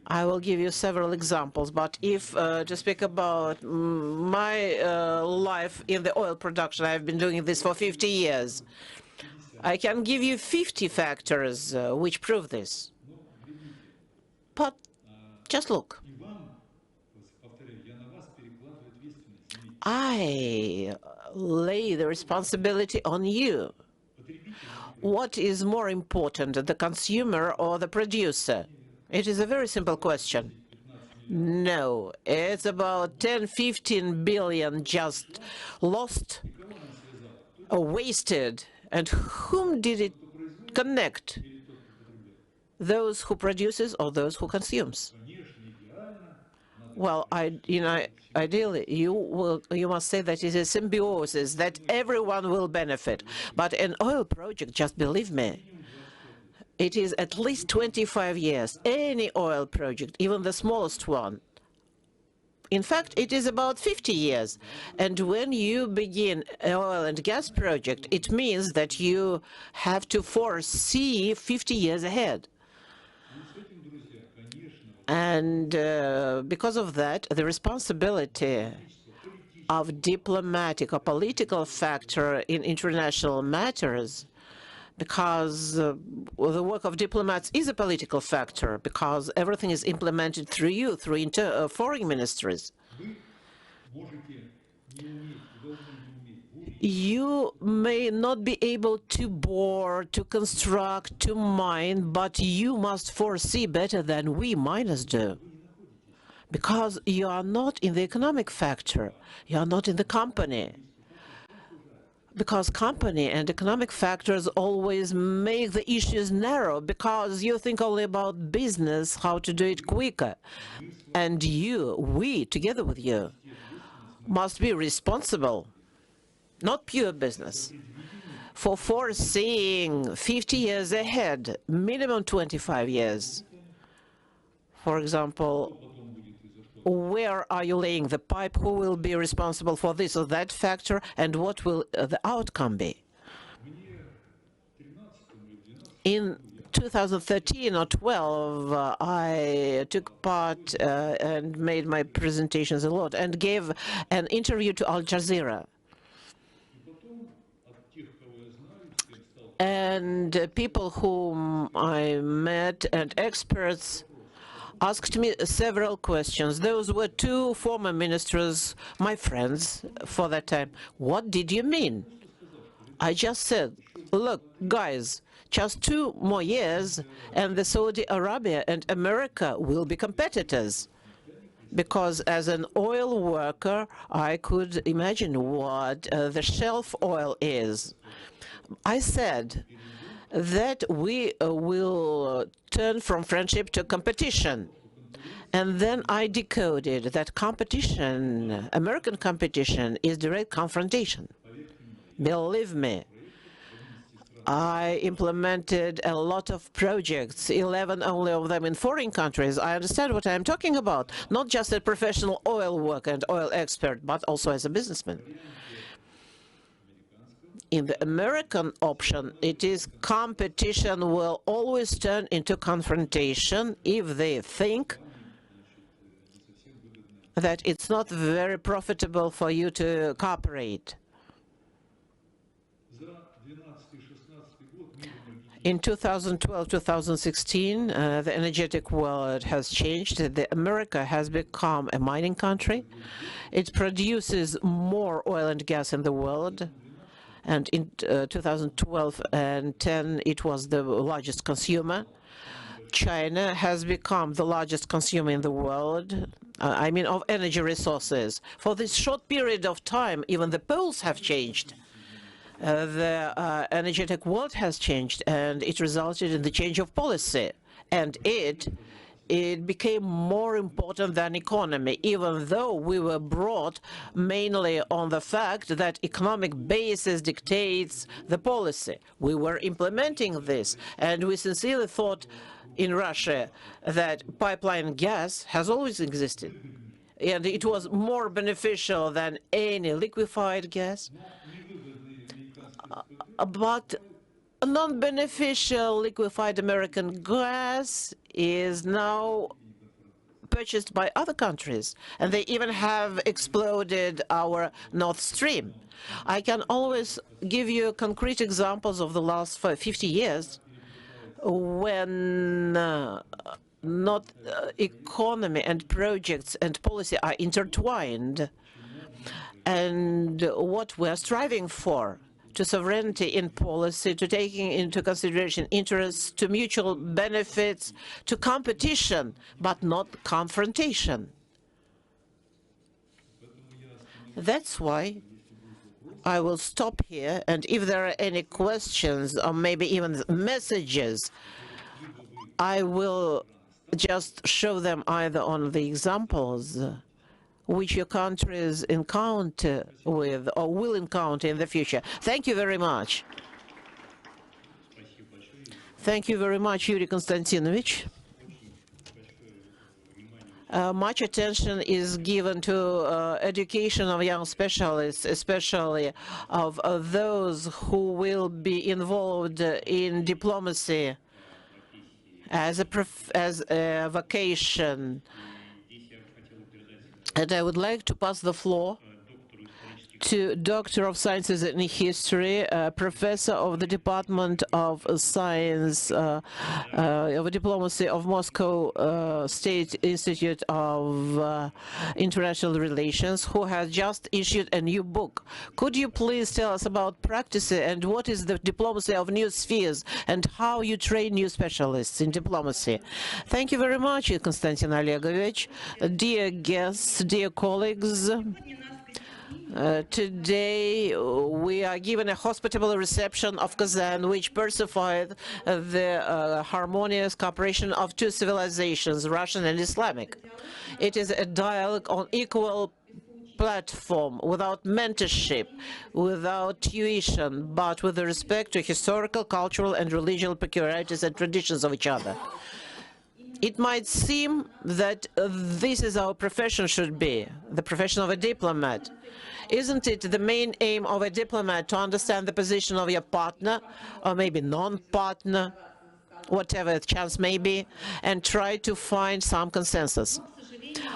I will give you several examples, but if to speak about my life in the oil production, I've been doing this for 50 years. I can give you 50 factors which prove this. But just look. I lay the responsibility on you. What is more important, the consumer or the producer? It is a very simple question. No, it's about 10-15 billion just lost or wasted. And whom did it connect? Those who produces or those who consumes? Well, ideally, you must say that it is a symbiosis, that everyone will benefit. But an oil project, just believe me, it is at least 25 years. Any oil project, even the smallest one. In fact, it is about 50 years. And when you begin an oil and gas project, it means that you have to foresee 50 years ahead. And because of that, the responsibility of diplomatic or political factor in international matters, because the work of diplomats is a political factor, because everything is implemented through you, through foreign ministries. You may not be able to bore, to construct, to mine, but you must foresee better than we miners do. Because you are not in the economic factor, you are not in the company. because company and economic factors always make the issues narrow, because you think only about business, how to do it quicker. And we, together with you, must be responsible, not pure business, for foreseeing 50 years ahead, minimum 25 years. For example, where are you laying the pipe? Who will be responsible for this or that factor? And what will the outcome be? In 2013 or 12, I took part and made my presentations a lot and gave an interview to Al Jazeera. And people whom I met and experts asked me several questions. Those were two former ministers, my friends for that time. What did you mean? I just said, look, guys, just 2 more years and the Saudi Arabia and America will be competitors. Because as an oil worker, I could imagine what the shelf oil is. I said that we will turn from friendship to competition. And then I decoded that competition, American competition, is direct confrontation. Believe me, I implemented a lot of projects, 11 only of them in foreign countries. I understand what I'm talking about, not just a professional oil worker and oil expert, but also as a businessman. In the American option, it is competition will always turn into confrontation if they think that it's not very profitable for you to cooperate. In 2012-2016, the energetic world has changed. America has become a mining country. It produces more oil and gas in the world. And in 2012 and 10, it was the largest consumer. China has become the largest consumer in the world, I mean of energy resources. For this short period of time, even the poles have changed. The energetic world has changed, and it resulted in the change of policy. And it became more important than economy, even though we were brought mainly on the fact that economic basis dictates the policy. We were implementing this, and we sincerely thought in Russia that pipeline gas has always existed, and it was more beneficial than any liquefied gas. But non-beneficial liquefied American gas is now purchased by other countries, and they even have exploded our Nord Stream. I can always give you concrete examples of the last 50 years when not economy and projects and policy are intertwined, and what we're striving for, to sovereignty in policy, to taking into consideration interests, to mutual benefits, to competition, but not confrontation. That's why I will stop here, and if there are any questions or maybe even messages, I will just show them either on the examples which your countries encounter with or will encounter in the future. Thank you very much. Thank you very much, Yuri Konstantinovich. Much attention is given to education of young specialists, especially of those who will be involved in diplomacy as a vocation. And I would like to pass the floor to Doctor of Sciences in History, Professor of the Department of Science of Diplomacy of Moscow State Institute of International Relations, who has just issued a new book. Could you please tell us about practice and what is the diplomacy of new spheres and how you train new specialists in diplomacy? Thank you very much, Konstantin Olegovich. Dear guests, dear colleagues, Today, we are given a hospitable reception of Kazan, which personified the harmonious cooperation of two civilizations, Russian and Islamic. It is a dialogue on equal platform, without mentorship, without tuition, but with respect to historical, cultural, and religious peculiarities and traditions of each other. It might seem that this is our profession should be, the profession of a diplomat. Isn't it the main aim of a diplomat to understand the position of your partner, or maybe non-partner, whatever the chance may be, and try to find some consensus?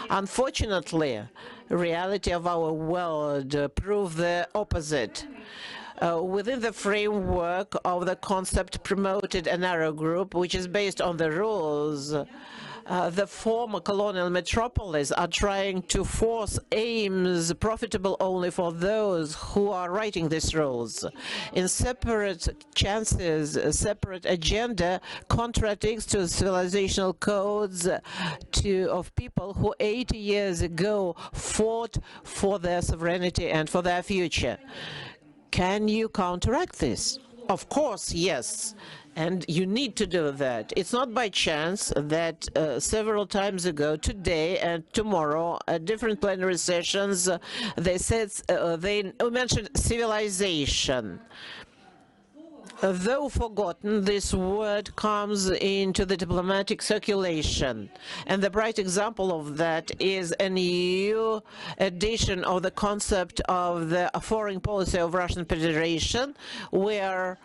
Unfortunately, reality of our world proves the opposite. Within the framework of the concept promoted a narrow group, which is based on the rules, the former colonial metropolises are trying to force aims profitable only for those who are writing these rules. In separate chances, a separate agenda contradicts to civilizational codes of people who 80 years ago fought for their sovereignty and for their future. Can you counteract this? Of course, yes. And you need to do that. It's not by chance that several times ago, today and tomorrow, at different plenary sessions, they mentioned civilization. Though forgotten, this word comes into the diplomatic circulation. And the bright example of that is a new edition of the concept of the foreign policy of Russian Federation, where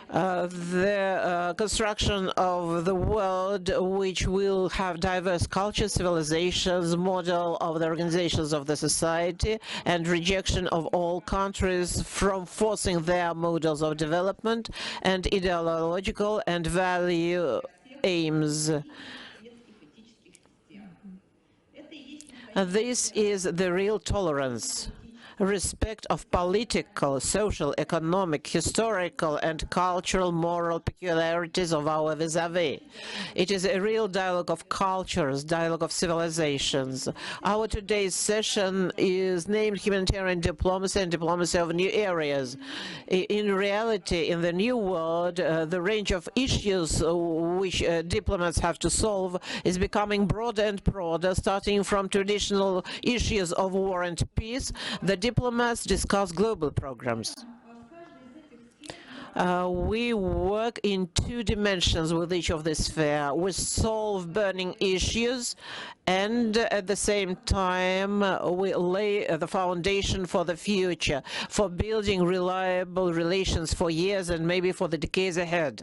the construction of the world, which will have diverse cultures, civilizations, model of the organizations of the society, and rejection of all countries from forcing their models of development and ideological and value aims. This is the real tolerance. Respect of political, social, economic, historical, and cultural, moral peculiarities of our vis-a-vis. It is a real dialogue of cultures, dialogue of civilizations. Our today's session is named Humanitarian Diplomacy and Diplomacy of New Areas. In reality, in the new world, the range of issues which diplomats have to solve is becoming broader and broader, starting from traditional issues of war and peace. The diplomats discuss global programs. We work in two dimensions with each of these spheres. We solve burning issues, and at the same time, we lay the foundation for the future, for building reliable relations for years and maybe for the decades ahead.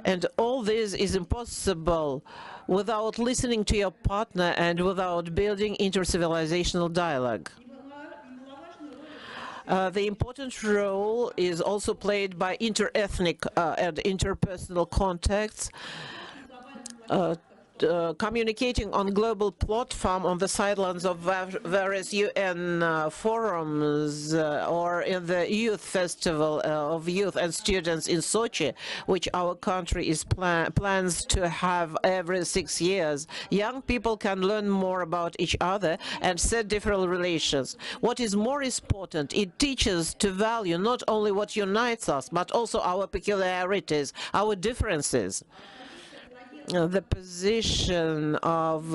And all this is impossible without listening to your partner and without building intercivilizational dialogue. The important role is also played by interethnic and interpersonal contacts, communicating on global platform on the sidelines of various UN forums or in the Youth Festival of Youth and Students in Sochi, which our country is plans to have every 6 years. Young people can learn more about each other and set different relations. What is more important, it teaches to value not only what unites us, but also our peculiarities, our differences. The position of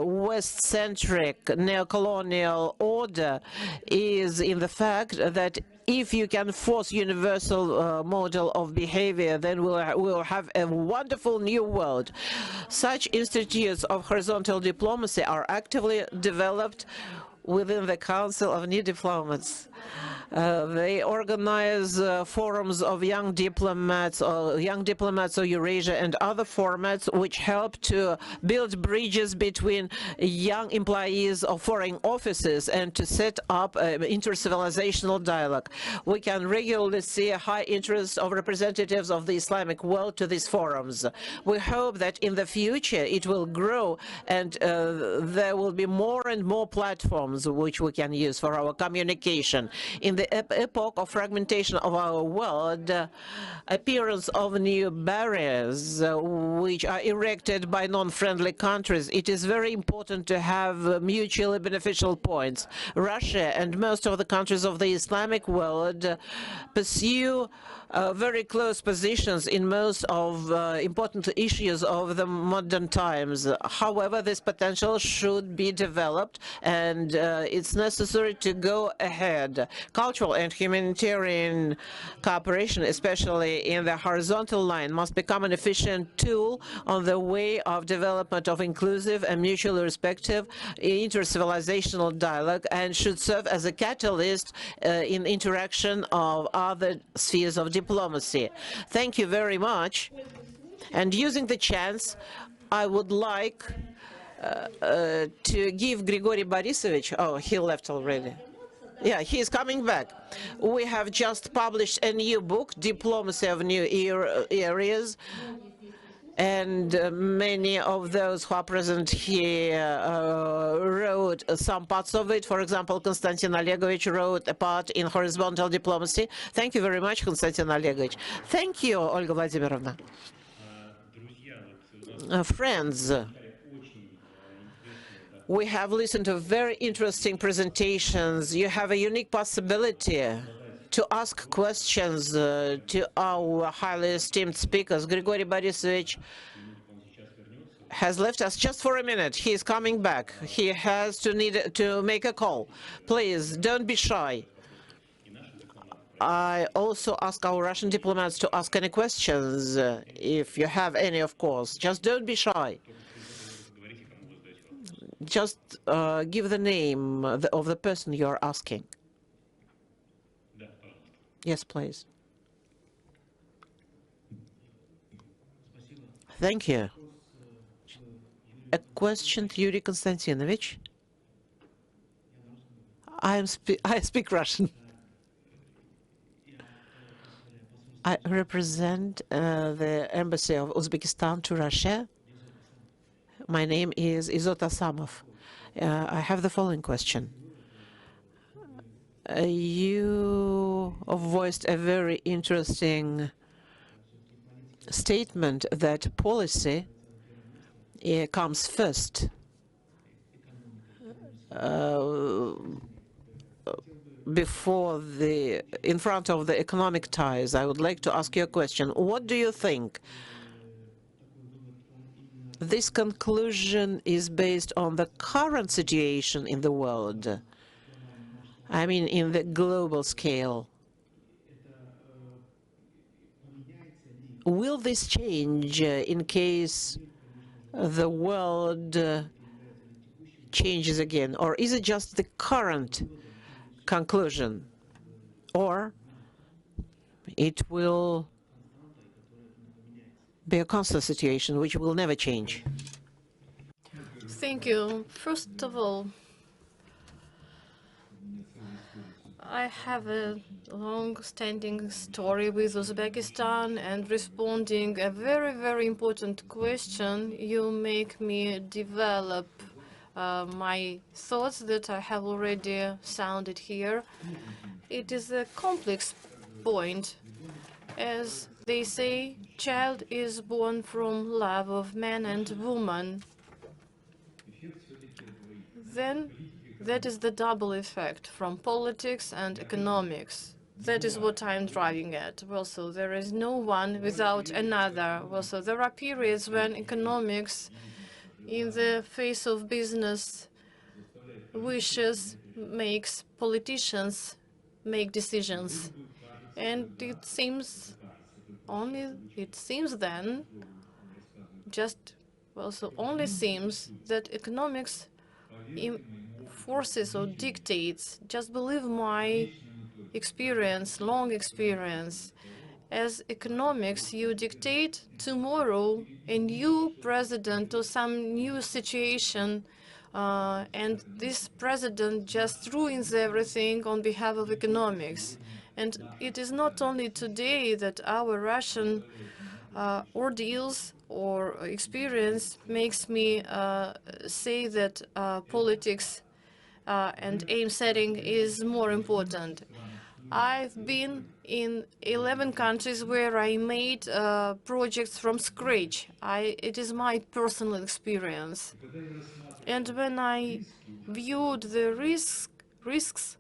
West-centric neocolonial order is in the fact that if you can force universal model of behavior, then we'll have a wonderful new world. Such institutes of horizontal diplomacy are actively developed within the Council of New Diplomats. They organize forums of young diplomats of Eurasia and other formats which help to build bridges between young employees of foreign offices and to set up intercivilizational dialogue. We can regularly see a high interest of representatives of the Islamic world to these forums. We hope that in the future it will grow and there will be more and more platforms platforms which we can use for our communication. In the epoch of fragmentation of our world, appearance of new barriers which are erected by non-friendly countries, it is very important to have mutually beneficial points. Russia and most of the countries of the Islamic world pursue very close positions in most of important issues of the modern times. However, this potential should be developed, and it's necessary to go ahead. Cultural and humanitarian cooperation, especially in the horizontal line, must become an efficient tool on the way of development of inclusive and mutually respectful inter-civilizational dialogue, and should serve as a catalyst in interaction of other spheres of diplomacy. Thank you very much. And using the chance, I would like to give Grigory Borisovich, oh, he left already. Yeah, he is coming back. We have just published a new book, Diplomacy of New Areas, and many of those who are present here wrote some parts of it. For example, Konstantin Olegovich wrote a part in horizontal diplomacy. Thank you very much, Konstantin Olegovich. Thank you, Olga Vladimirovna. Friends, we have listened to very interesting presentations. You have a unique possibility to ask questions to our highly esteemed speakers. Grigory Borisovich has left us just for a minute. He is coming back. He has to make a call. Please, don't be shy. I also ask our Russian diplomats to ask any questions, if you have any, of course. Just don't be shy. Just give the name of the person you're asking. Yes, please. Thank you. A question to Yuri Konstantinovich. I speak Russian. I represent the embassy of Uzbekistan to Russia. My name is Izot Asamov. I have the following question. You voiced a very interesting statement that policy comes first in front of the economic ties. I would like to ask you a question. What do you think? This conclusion is based on the current situation in the world. I mean, in the global scale. Will this change in case the world changes again? Or is it just the current conclusion? Or it will be a constant situation which will never change? Thank you. First of all, I have a long-standing story with Uzbekistan, and responding a very, very important question, you make me develop my thoughts that I have already sounded here. It is a complex point. As they say, child is born from love of man and woman. Then that is the double effect from politics and economics. That is what I'm driving at. Well, so there is no one without another. Well, so there are periods when economics, in the face of business wishes, makes politicians make decisions. And it seems then, only seems that economics forces or dictates. Just believe my experience, long experience. As economics, you dictate tomorrow a new president or some new situation, and this president just ruins everything on behalf of economics. And it is not only today that our Russian ordeals or experience makes me say that politics and aim setting is more important. I've been in 11 countries where I made projects from scratch. It is my personal experience. And when I viewed the risks,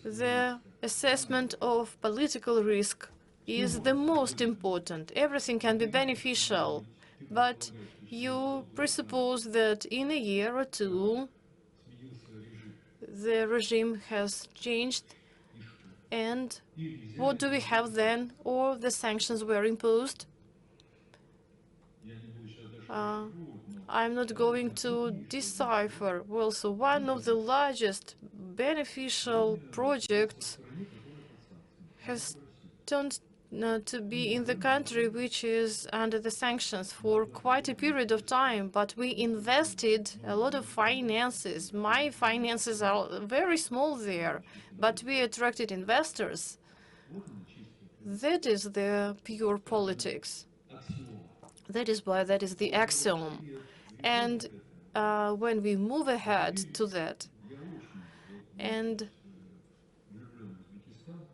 the assessment of political risk is the most important. Everything can be beneficial, but you presuppose that in a year or two, the regime has changed, and what do we have then? Or the sanctions were imposed. I'm not going to decipher. Well, so one of the largest beneficial projects has turned to be in the country which is under the sanctions for quite a period of time, but we invested a lot of finances. My finances are very small there, but we attracted investors. That is the pure politics. That is why that is the axiom. And when we move ahead to that, and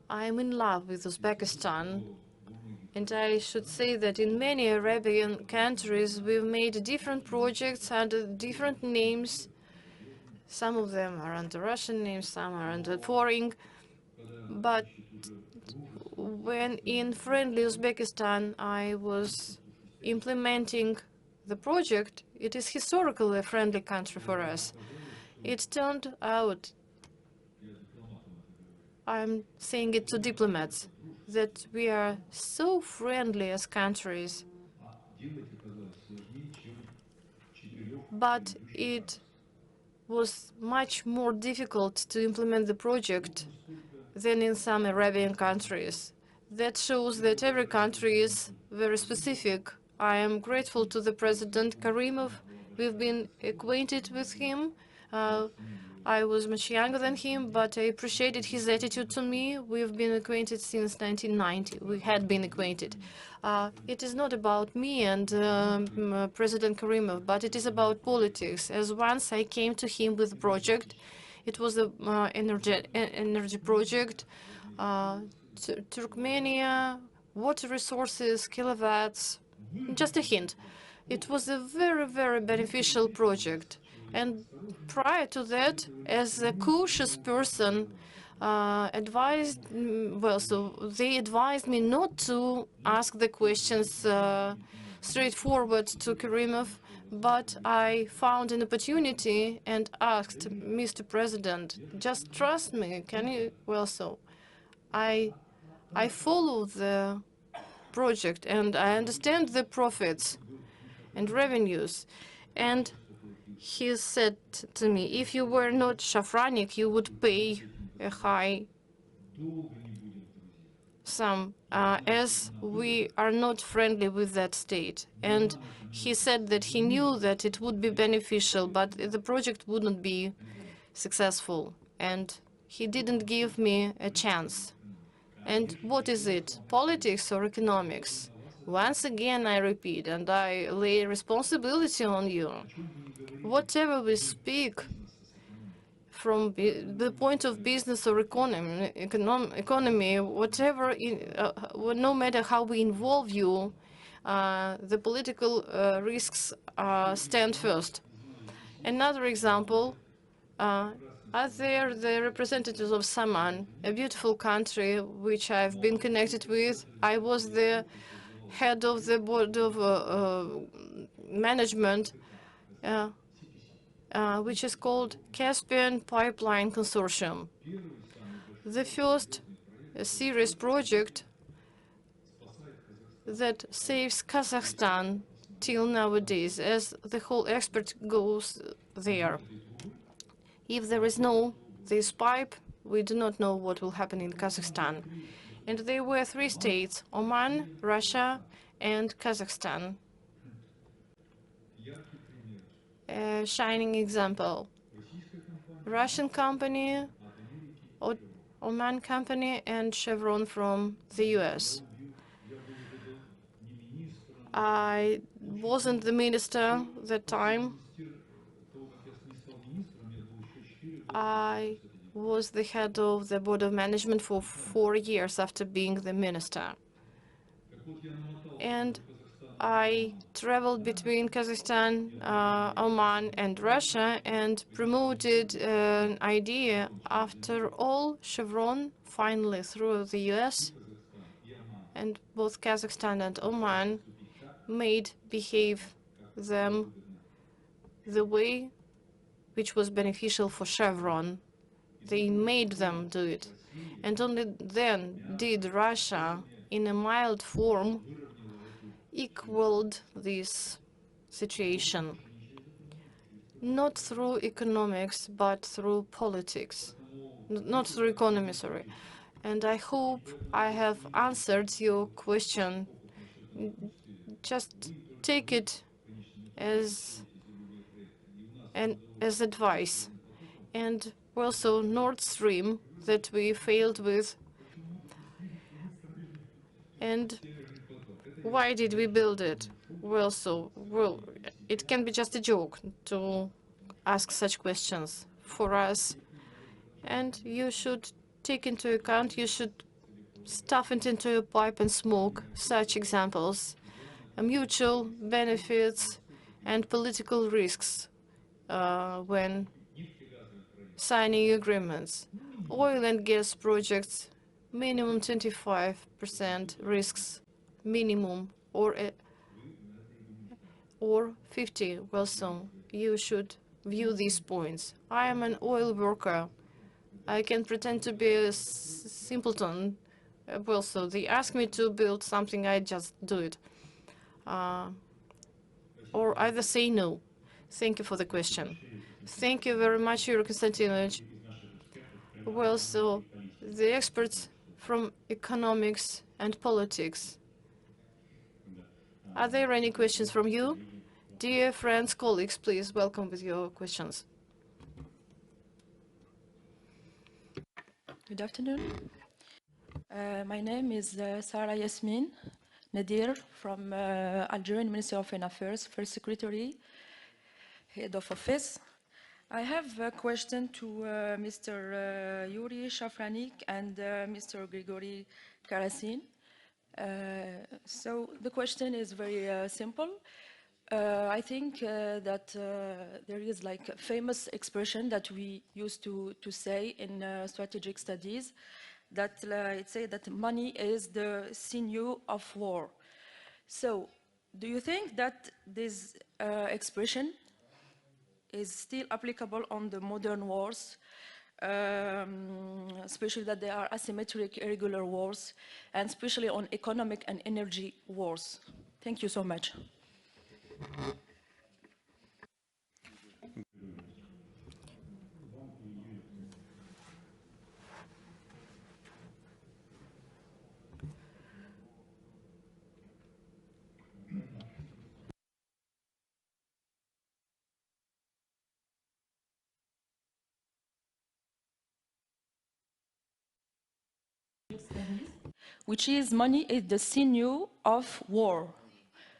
I'm in love with Uzbekistan, and I should say that in many Arabian countries we've made different projects under different names. Some of them are under Russian names, some are under foreign. But when in friendly Uzbekistan I was implementing the project, it is historically a friendly country for us. It turned out, I'm saying it to diplomats, that we are so friendly as countries, but it was much more difficult to implement the project than in some Arabian countries. That shows that every country is very specific. I am grateful to the President Karimov. We've been acquainted with him. I was much younger than him, but I appreciated his attitude to me. We've been acquainted since 1990. We had been acquainted. It is not about me and President Karimov, but it is about politics. As once I came to him with a project, it was the energy project, Turkmenia, water resources, kilowatts. Just a hint. It was a very, very beneficial project. And prior to that, as a cautious person, they advised me not to ask the questions straightforward to Karimov, but I found an opportunity and asked, Mr. President, just trust me, can you? I follow the project and I understand the profits and revenues. And he said to me, if you were not Shafranik, you would pay a high sum, as we are not friendly with that state. And he said that he knew that it would be beneficial, but the project wouldn't be successful. And he didn't give me a chance. And what is it, politics or economics? Once again, I repeat, and I lay responsibility on you. Whatever we speak from the point of business or economy, whatever, no matter how we involve you, the political risks stand first. Another example, are there the representatives of Saman, a beautiful country which I've been connected with. I was the head of the board of management, which is called Caspian Pipeline Consortium. The first serious project that saves Kazakhstan till nowadays, as the whole expert goes there. If there is no this pipe, we do not know what will happen in Kazakhstan. And there were three states, Oman, Russia, and Kazakhstan. A shining example. Russian company, Oman company, and Chevron from the US. I wasn't the minister that time, I was the head of the board of management for 4 years after being the minister. And I traveled between Kazakhstan, Oman, and Russia and promoted an idea. After all, Chevron finally through the US, and both Kazakhstan and Oman made behave them the way which was beneficial for Chevron. They made them do it. And only then did Russia, in a mild form, equaled this situation, not through economics, but through politics, not through economy, sorry. And I hope I have answered your question. Just take it as advice. And also Nord Stream that we failed with. And why did we build it? Well, it can be just a joke to ask such questions for us. And you should take into account, you should stuff it into your pipe and smoke such examples, mutual benefits and political risks when signing agreements. Oil and gas projects, minimum 25% risks, minimum, or 50. Well, so you should view these points. I am an oil worker. I can pretend to be a simpleton. Well, so they ask me to build something, I just do it. Or either say no. Thank you for the question. Thank you very much, Yuri Konstantinovich. Well, so the experts from economics and politics. Are there any questions from you? Dear friends, colleagues, please welcome with your questions. Good afternoon. My name is Sarah Yasmin Nadir from Algerian Ministry of Foreign Affairs, First Secretary, Head of Office. I have a question to Mr. Yuri Shafranik and Mr. Grigory Karasin. So the question is very simple. I think that there is like a famous expression that we used to say in strategic studies that it say that money is the sinew of war. So do you think that this expression is still applicable on the modern wars, especially that they are asymmetric, irregular wars, and especially on economic and energy wars? Thank you so much. Which is money is the sinew of war.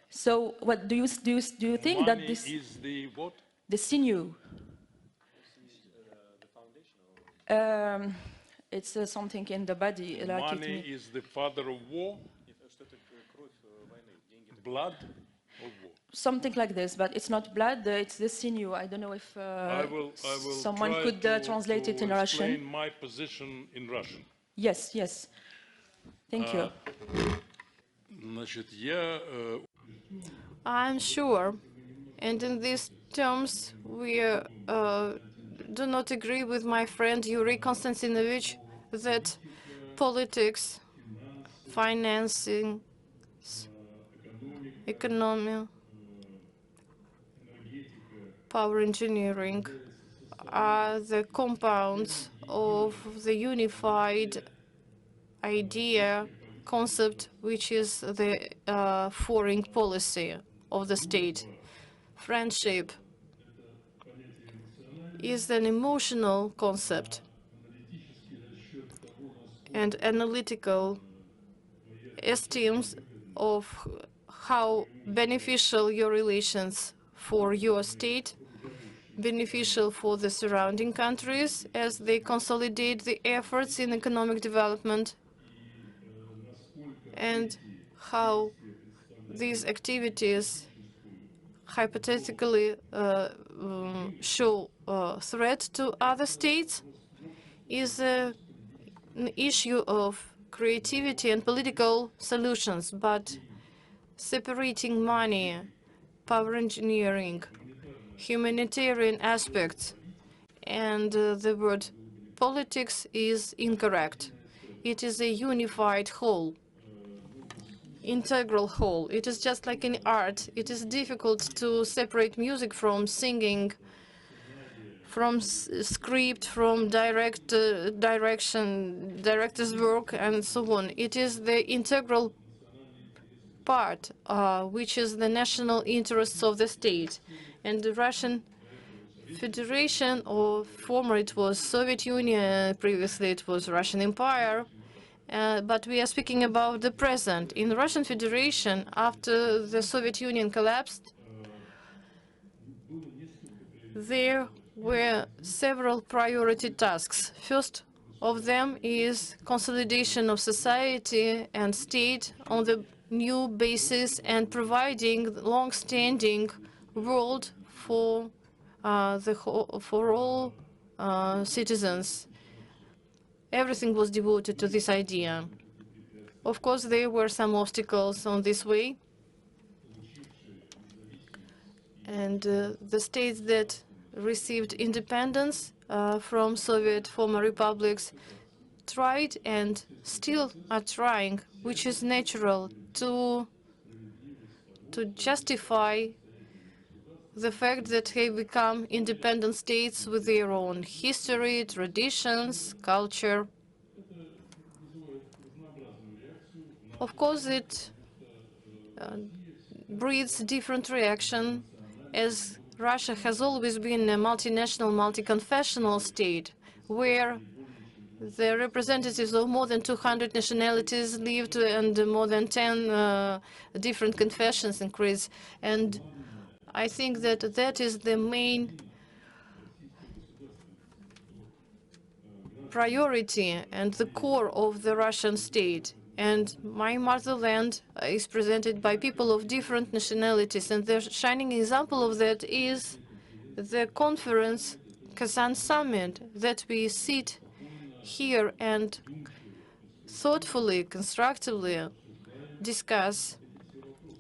So what do you think that this is the what? The sinew? It's something in the body. Like Money is the father of war. Blood of war. Something like this, but it's not blood. It's the sinew. I don't know if I will someone try could translate it in Russian. Explain my position in Russian. Yes, yes. Thank you. Значит, I'm sure, and in these terms, we do not agree with my friend Yuri Konstantinovich that politics, financing, economy, power engineering are the compounds of the unified idea, concept, which is the foreign policy of the state. Friendship is an emotional concept and analytical estimates of how beneficial your relations for your state beneficial for the surrounding countries as they consolidate the efforts in economic development, and how these activities hypothetically show a threat to other states is an issue of creativity and political solutions, but separating money, power engineering, humanitarian aspects, and the word politics is incorrect. It is a unified whole, integral whole. It is just like in art. It is difficult to separate music from singing, from script, from direction, director's work, and so on. It is the integral part, which is the national interests of the state. And the Russian Federation, or former it was Soviet Union, previously it was Russian Empire, but we are speaking about the present. In the Russian Federation, after the Soviet Union collapsed, there were several priority tasks. First of them is consolidation of society and state on the new basis and providing long-standing world for all citizens. Everything was devoted to this idea. Of course, there were some obstacles on this way, and the states that received independence from Soviet former republics tried and still are trying, which is natural, to justify the fact that they become independent states with their own history, traditions, culture. Of course, it breeds different reaction, as Russia has always been a multinational, multi-confessional state, where the representatives of more than 200 nationalities lived and more than 10 different confessions and creeds. And I think that that is the main priority and the core of the Russian state. And my motherland is presented by people of different nationalities. And the shining example of that is the conference, Kazan Summit, that we sit here and thoughtfully, constructively discuss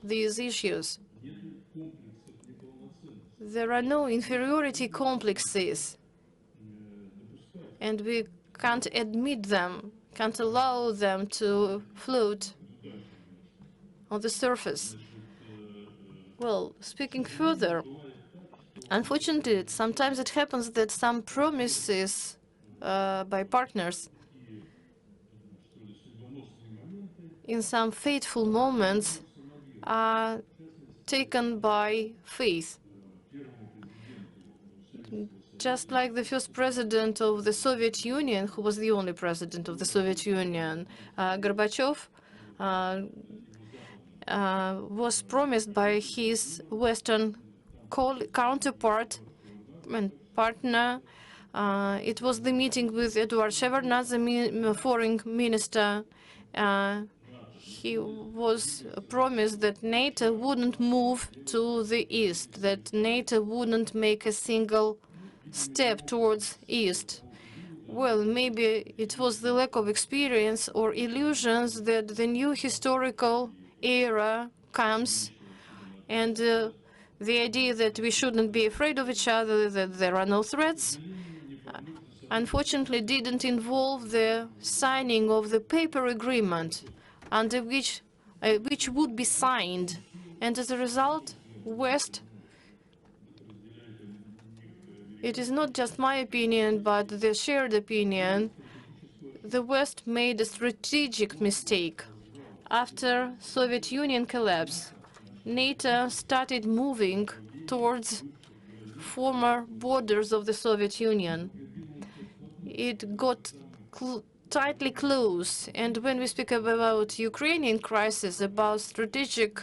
these issues. There are no inferiority complexes, and we can't admit them, can't allow them to float on the surface. Well, speaking further, unfortunately, sometimes it happens that some promises by partners in some fateful moments are taken by faith. Just like the first president of the Soviet Union, who was the only president of the Soviet Union, Gorbachev, was promised by his Western counterpart and partner. It was the meeting with Eduard Shevardnadze, the foreign minister. He was promised that NATO wouldn't move to the east, that NATO wouldn't make a single step towards east. Well, maybe it was the lack of experience or illusions that the new historical era comes, and the idea that we shouldn't be afraid of each other, that there are no threats, unfortunately didn't involve the signing of the paper agreement under which would be signed. And as a result, West, it is not just my opinion, but the shared opinion, the West made a strategic mistake. After Soviet Union collapse, NATO started moving towards former borders of the Soviet Union. It got tightly close, and when we speak about Ukrainian crisis, about strategic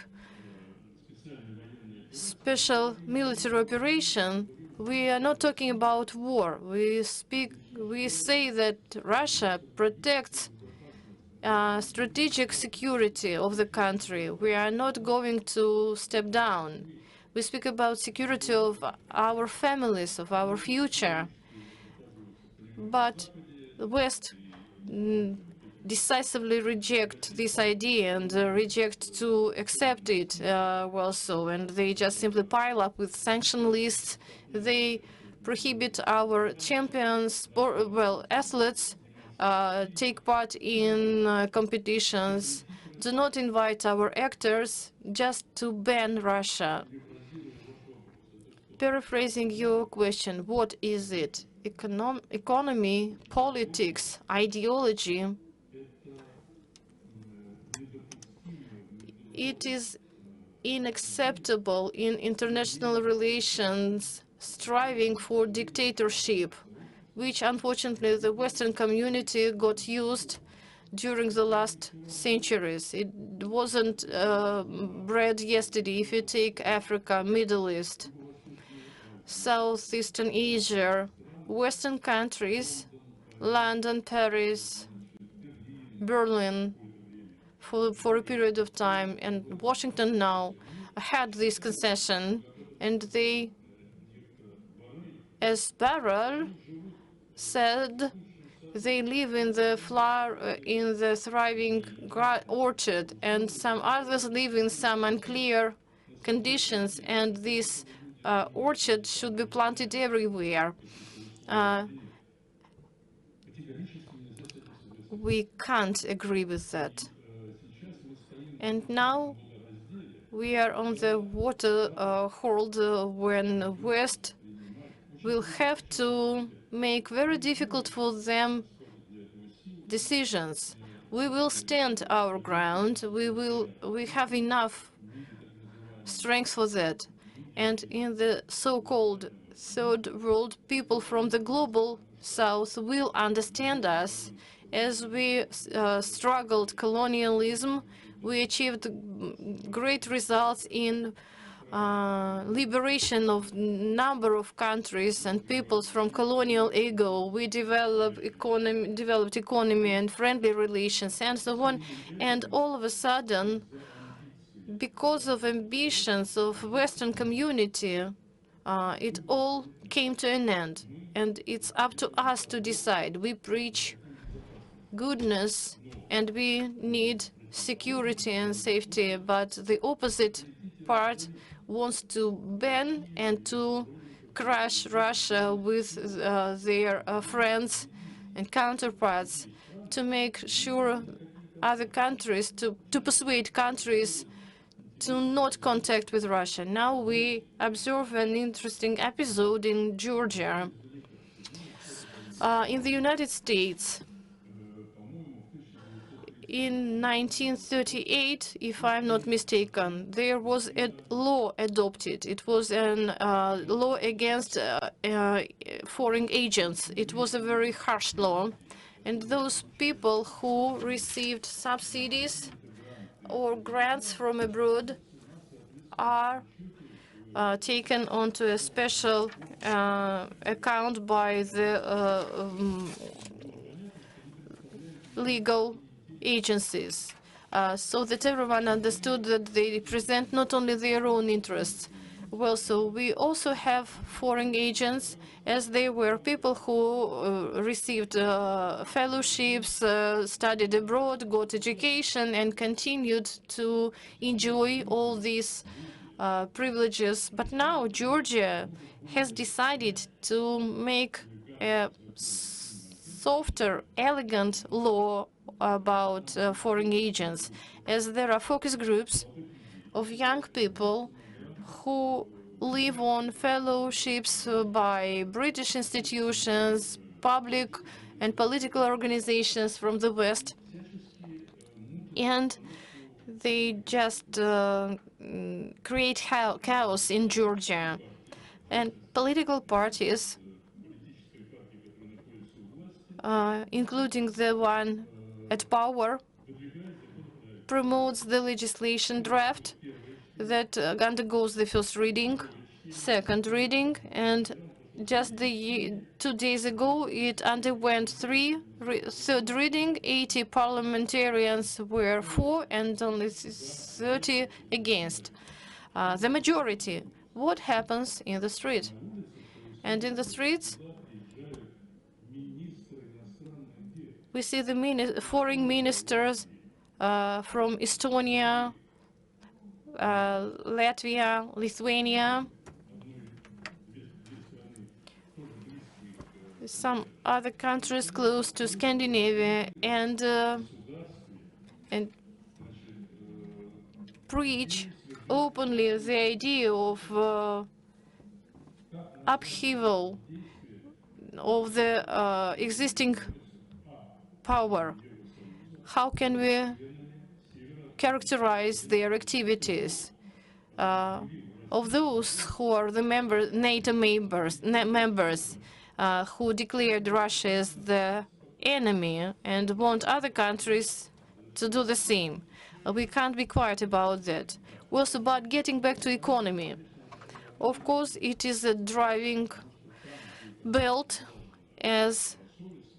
special military operation, We are not talking about war. We say that Russia protects strategic security of the country. We are not going to step down. We speak about security of our families, of our future. But the West decisively reject this idea and reject to accept it also, and they just simply pile up with sanction lists. They prohibit our champions, athletes, take part in competitions, do not invite our actors, just to ban Russia. Paraphrasing your question, what is it? Economy, politics, ideology. It is unacceptable in international relations striving for dictatorship, which unfortunately the Western community got used during the last centuries. It wasn't bred yesterday. If you take Africa, Middle East, Southeastern Asia, Western countries, London, Paris, Berlin, for a period of time, and Washington now had this concession, and they, as Barrel said, they live in the thriving orchard, and some others live in some unclear conditions, and this orchard should be planted everywhere. We can't agree with that. And now we are on the water hold when West will have to make very difficult for them decisions. We will stand our ground. We have enough strength for that. And in the so-called third world, people from the global south will understand us. As we struggled colonialism, we achieved great results in liberation of number of countries and peoples from colonial ego. We developed economy and friendly relations and so on. And all of a sudden, because of ambitions of Western community, it all came to an end. And it's up to us to decide. We preach goodness and we need security and safety, but the opposite part wants to ban and to crush Russia with their friends and counterparts, to make sure other countries, to persuade countries to not contact with Russia. Now we observe an interesting episode in Georgia. In the United States, in 1938, if I'm not mistaken, there was a law adopted. It was a law against foreign agents. It was a very harsh law. And those people who received subsidies or grants from abroad are taken onto a special account by the legal agencies, so that everyone understood that they represent not only their own interests. Well, so we also have foreign agents, as they were people who received fellowships, studied abroad, got education, and continued to enjoy all these privileges. But now Georgia has decided to make a softer, elegant law about foreign agents, as there are focus groups of young people who live on fellowships by British institutions, public and political organizations from the West, and they just create chaos in Georgia. And political parties, including the one at power, promotes the legislation draft that undergoes the first reading, second reading, and just 2 days ago, it underwent third reading. 80 parliamentarians were for and only 30 against. The majority. What happens in the street? And in the streets, we see the foreign ministers from Estonia, Latvia, Lithuania, some other countries close to Scandinavia, and preach openly the idea of upheaval of the existing power. How can we characterize their activities? Of those who are the NATO members who declared Russia as the enemy and want other countries to do the same. We can't be quiet about that. Also, about getting back to economy. Of course, it is a driving belt, as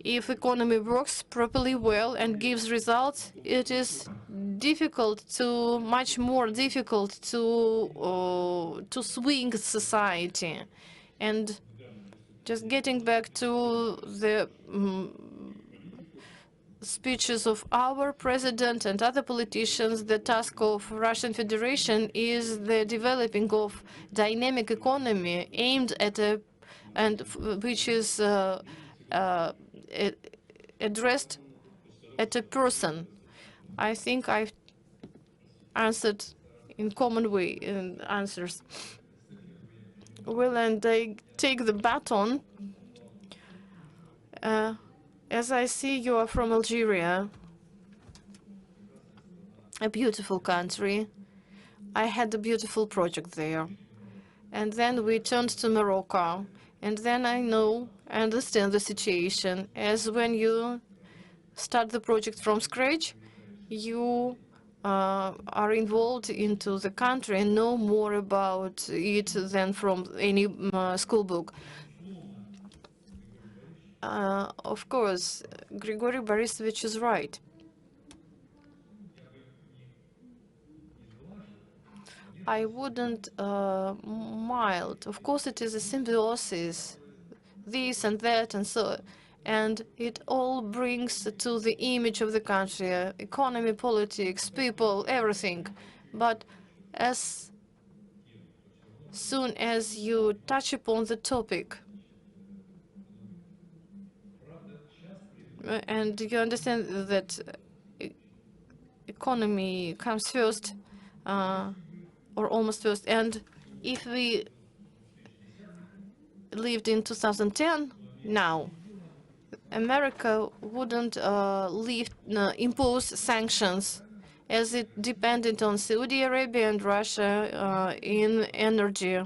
if economy works properly well and gives results, it is much more difficult to swing society. And just getting back to the speeches of our president and other politicians, the task of Russian Federation is the developing of dynamic economy aimed at which is addressed at a person. I think I've answered in common way in answers. Well, and I take the baton. As I see, you are from Algeria, a beautiful country. I had a beautiful project there. And then we turned to Morocco. And then I understand the situation, as when you start the project from scratch, you are involved into the country and know more about it than from any school book. Of course, Grigory Borisovich is right. I wouldn't mild. Of course, it is a symbiosis, this and that and so, and it all brings to the image of the country, economy, politics, people, everything. But as soon as you touch upon the topic, and you understand that economy comes first, or almost first, and if we lived in 2010, now, America wouldn't impose sanctions, as it depended on Saudi Arabia and Russia in energy,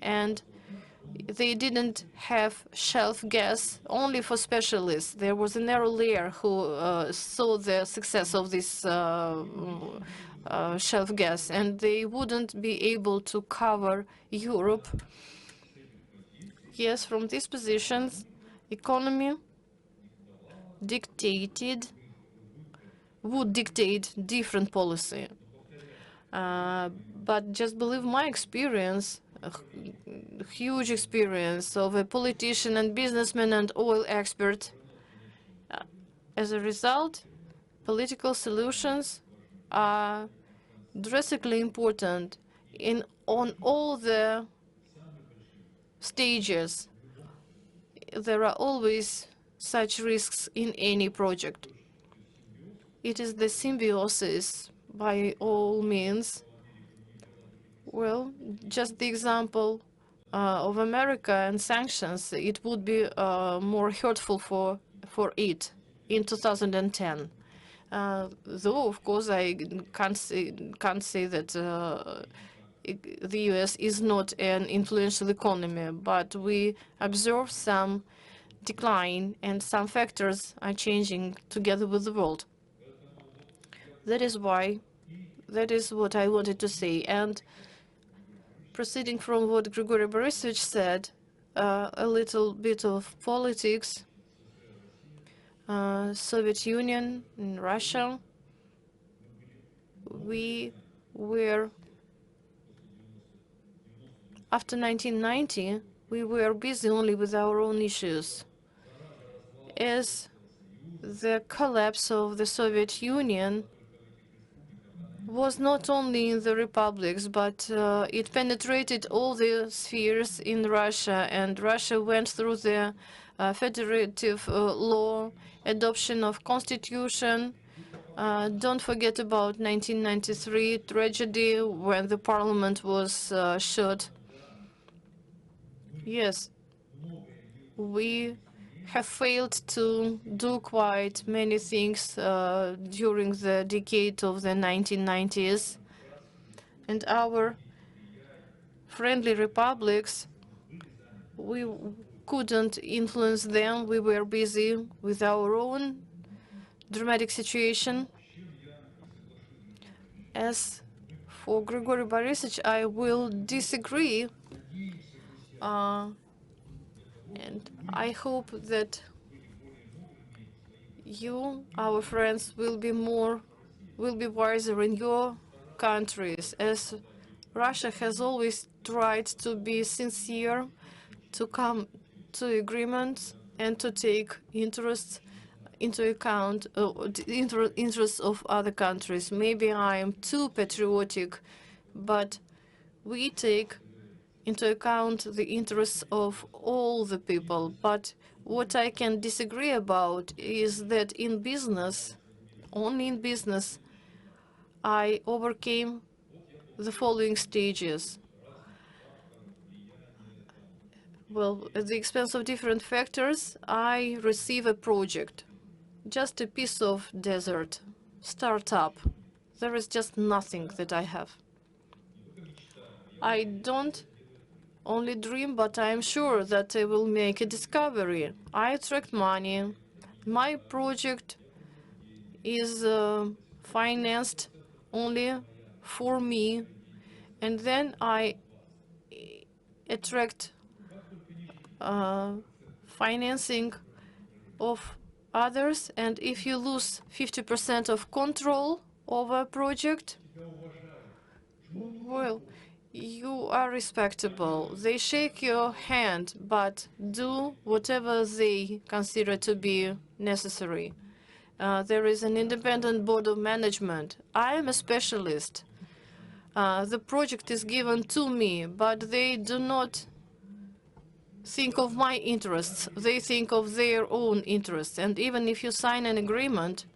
and they didn't have shelf gas only for specialists. There was a narrow layer who saw the success of this shelf gas, and they wouldn't be able to cover Europe. Yes, from these positions, economy would dictate different policy. But just believe my experience, a huge experience of a politician and businessman and oil expert. As a result, political solutions are drastically important on all the stages. There are always such risks in any project. It is the symbiosis by all means. Well, just the example of America and sanctions, it would be more hurtful for it in 2010. Though, of course, I can't say that the U.S. is not an influential economy, but we observe some decline and some factors are changing together with the world. That is what I wanted to say. And proceeding from what Grigory Borisovich said, a little bit of politics. Soviet Union and Russia, we were, after 1990, we were busy only with our own issues. As the collapse of the Soviet Union was not only in the republics, but it penetrated all the spheres in Russia, and Russia went through the federative law, adoption of constitution. Don't forget about 1993 tragedy when the parliament was shut. Yes, we have failed to do quite many things during the decade of the 1990s. And our friendly republics, we couldn't influence them. We were busy with our own dramatic situation. As for Grigory Borisovich, I will disagree. And I hope that you, our friends, will be wiser in your countries, as Russia has always tried to be sincere, to come to agreements and to take interests into account, interests of other countries. Maybe I am too patriotic, but we take into account the interests of all the people. But what I can disagree about is that in business, only in business, I overcame the following stages. Well, at the expense of different factors, I receive a project, just a piece of desert, startup. There is just nothing that I have. I don't only dream, but I am sure that I will make a discovery. I attract money. My project is financed only for me, and then I attract financing of others. And if you lose 50% of control over a project, well, you are respectable. They shake your hand, but do whatever they consider to be necessary. There is an independent board of management. I am a specialist. The project is given to me, but they do not think of my interests. They think of their own interests. And even if you sign an agreement,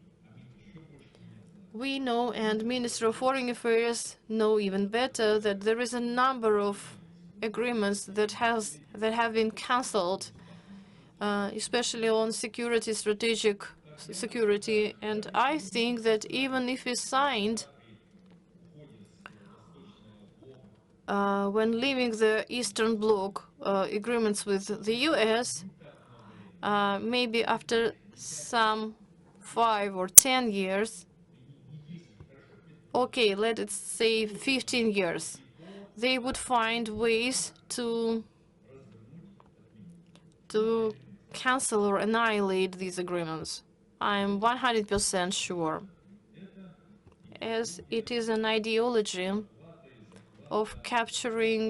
we know, and Minister of Foreign Affairs know even better, that there is a number of agreements that have been cancelled, especially on security, strategic security. And I think that even if we signed when leaving the Eastern Bloc agreements with the US, maybe after some 5 or 10 years, okay, let's say 15 years, they would find ways to cancel or annihilate these agreements. I'm 100% sure, as it is an ideology of capturing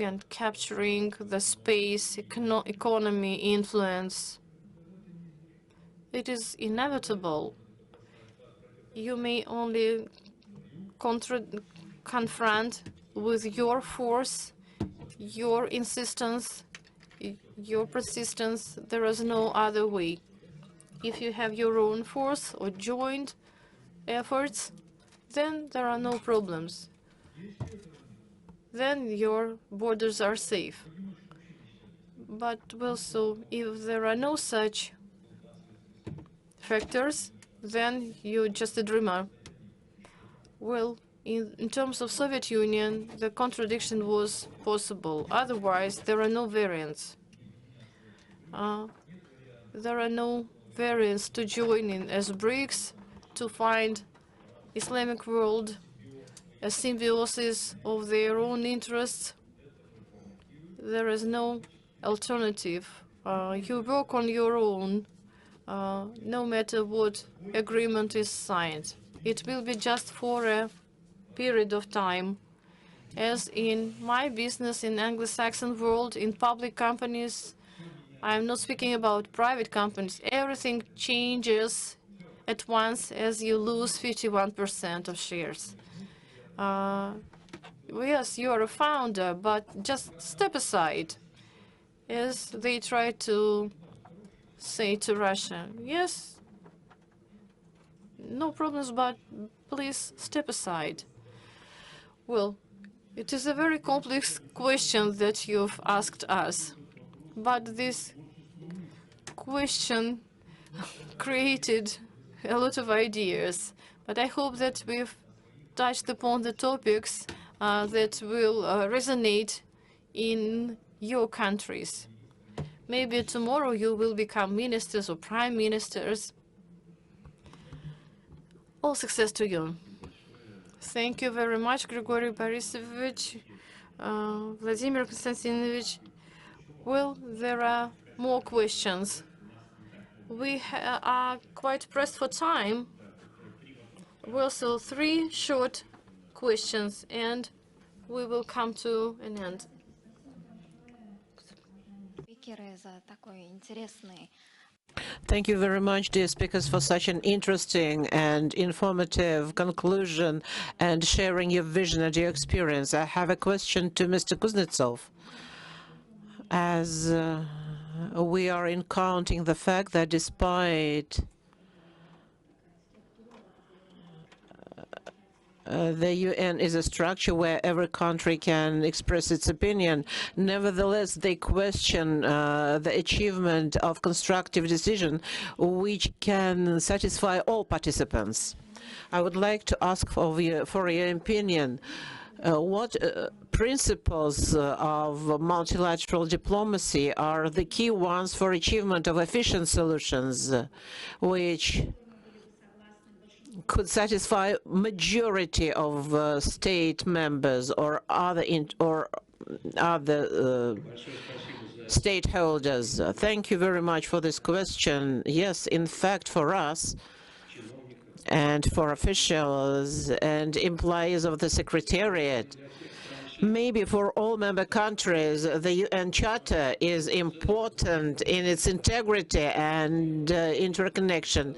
the space, economy, influence. It is inevitable. You may only confront with your force, your insistence, your persistence. There is no other way. If you have your own force or joint efforts, then there are no problems. Then your borders are safe. But also, if there are no such factors, then you're just a dreamer. Well, in terms of Soviet Union, the contradiction was possible. Otherwise, there are no variants. There are no variants to join in as BRICS, to find Islamic world a symbiosis of their own interests. There is no alternative. You work on your own, no matter what agreement is signed. It will be just for a period of time. As in my business in Anglo-Saxon world, in public companies, I'm not speaking about private companies, everything changes at once as you lose 51% of shares. Yes, you are a founder, but just step aside, as they try to say to Russia. Yes, no problems, but please step aside. Well, it is a very complex question that you've asked us, but this question created a lot of ideas. But I hope that we've touched upon the topics that will resonate in your countries. Maybe tomorrow you will become ministers or prime ministers. All success to you. Thank you very much, Grigory Borisovich, Vladimir Konstantinovich. Well, there are more questions. We are quite pressed for time. Well, so 3 short questions, and we will come to an end. Thank you very much, dear speakers, for such an interesting and informative conclusion and sharing your vision and your experience. I have a question to Mr. Kuznetsov. As we are encountering the fact that despite the UN is a structure where every country can express its opinion. Nevertheless, they question the achievement of constructive decision which can satisfy all participants. I would like to ask for your opinion. What principles of multilateral diplomacy are the key ones for achievement of efficient solutions which could satisfy majority of state members or other stakeholders? Thank you very much for this question. Yes, in fact, for us and for officials and employees of the Secretariat, maybe for all member countries, the UN Charter is important in its integrity and interconnection.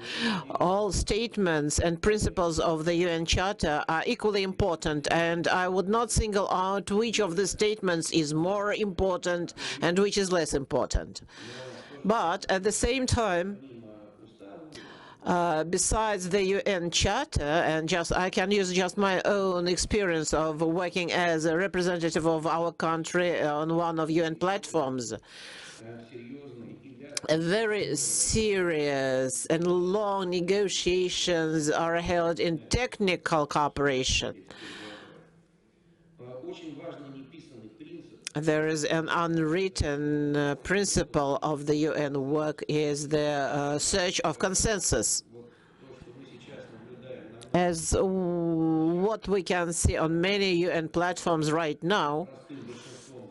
All statements and principles of the UN Charter are equally important, and I would not single out which of the statements is more important and which is less important. But at the same time, besides the UN Charter, and I can use just my own experience of working as a representative of our country on one of UN platforms, very serious and long negotiations are held in technical cooperation. There is an unwritten principle of the UN work is the search of consensus. As what we can see on many UN platforms right now,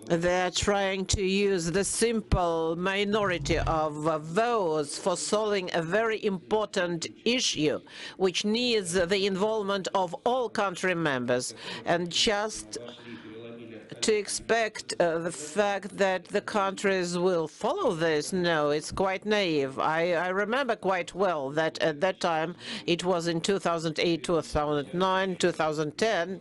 they are trying to use the simple minority of votes for solving a very important issue, which needs the involvement of all country members. And just to expect the fact that the countries will follow this, no, it's quite naive. I remember quite well that at that time, it was in 2008, 2009, 2010,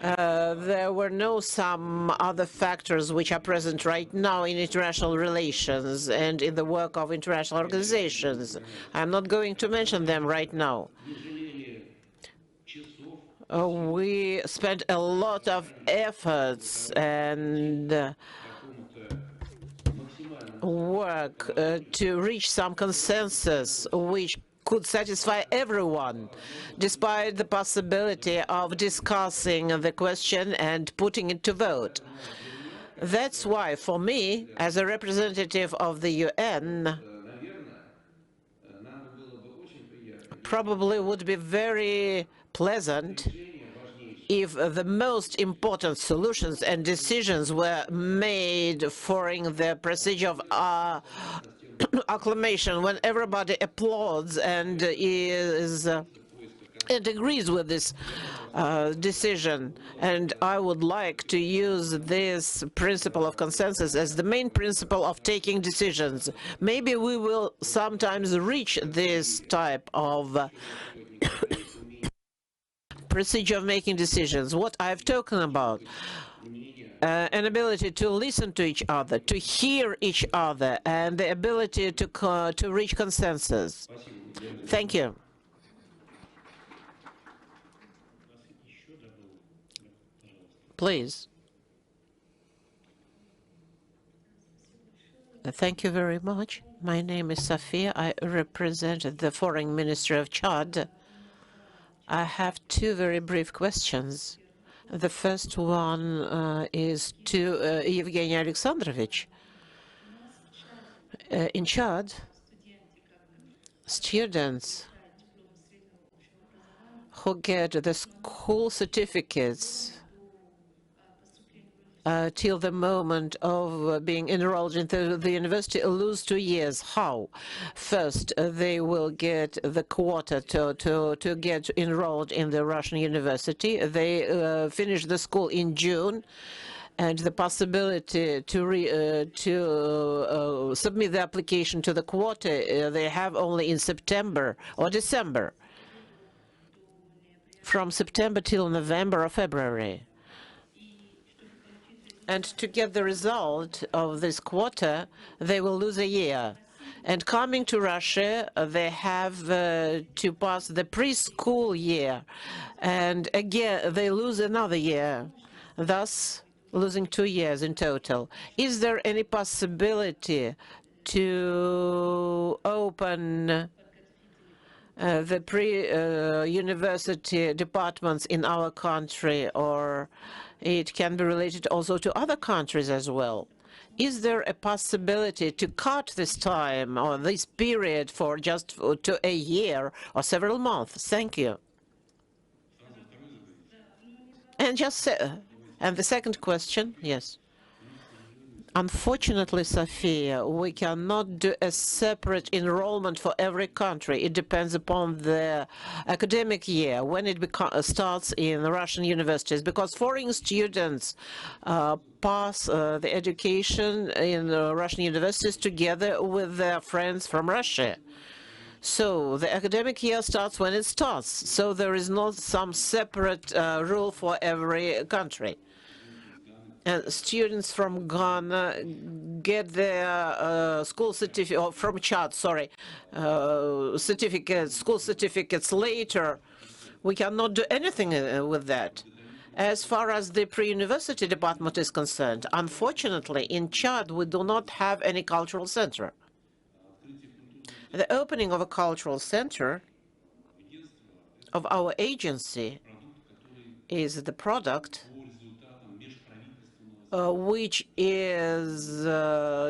there were some other factors which are present right now in international relations and in the work of international organizations. I'm not going to mention them right now. We spent a lot of efforts and work to reach some consensus which could satisfy everyone, despite the possibility of discussing the question and putting it to vote. That's why, for me, as a representative of the UN, probably would be very pleasant if the most important solutions and decisions were made following the procedure of acclamation, when everybody applauds and and agrees with this decision. And I would like to use this principle of consensus as the main principle of taking decisions. Maybe we will sometimes reach this type of procedure of making decisions. What I've spoken about, an ability to listen to each other, to hear each other, and the ability to reach consensus. Thank you. Please. Thank you very much. My name is Safia. I represent the Foreign Ministry of Chad. I have two very brief questions. The first one is to Evgeny Alexandrovich. In Chad, students who get the school certificates till the moment of being enrolled into the university lose 2 years. How? First, they will get the quota to get enrolled in the Russian university. They finish the school in June, and the possibility to submit the application to the quota they have only in September or December, from September till November or February. And to get the result of this quota, they will lose a year. And coming to Russia, they have to pass the preschool year. And again, they lose another year, thus losing 2 years in total. Is there any possibility to open the pre-university departments in our country, or it can be related also to other countries as well? Is there a possibility to cut this time or this period for just to a year or several months? Thank you. And and the second question, yes. Unfortunately, Sofia, we cannot do a separate enrollment for every country. It depends upon the academic year, when it starts in Russian universities, because foreign students pass the education in Russian universities together with their friends from Russia. So the academic year starts when it starts. So there is not some separate rule for every country. And students from Ghana get their school certificate, or from Chad, sorry, school certificates later. We cannot do anything with that. As far as the pre-university department is concerned, unfortunately, in Chad, we do not have any cultural center. The opening of a cultural center of our agency is the product which is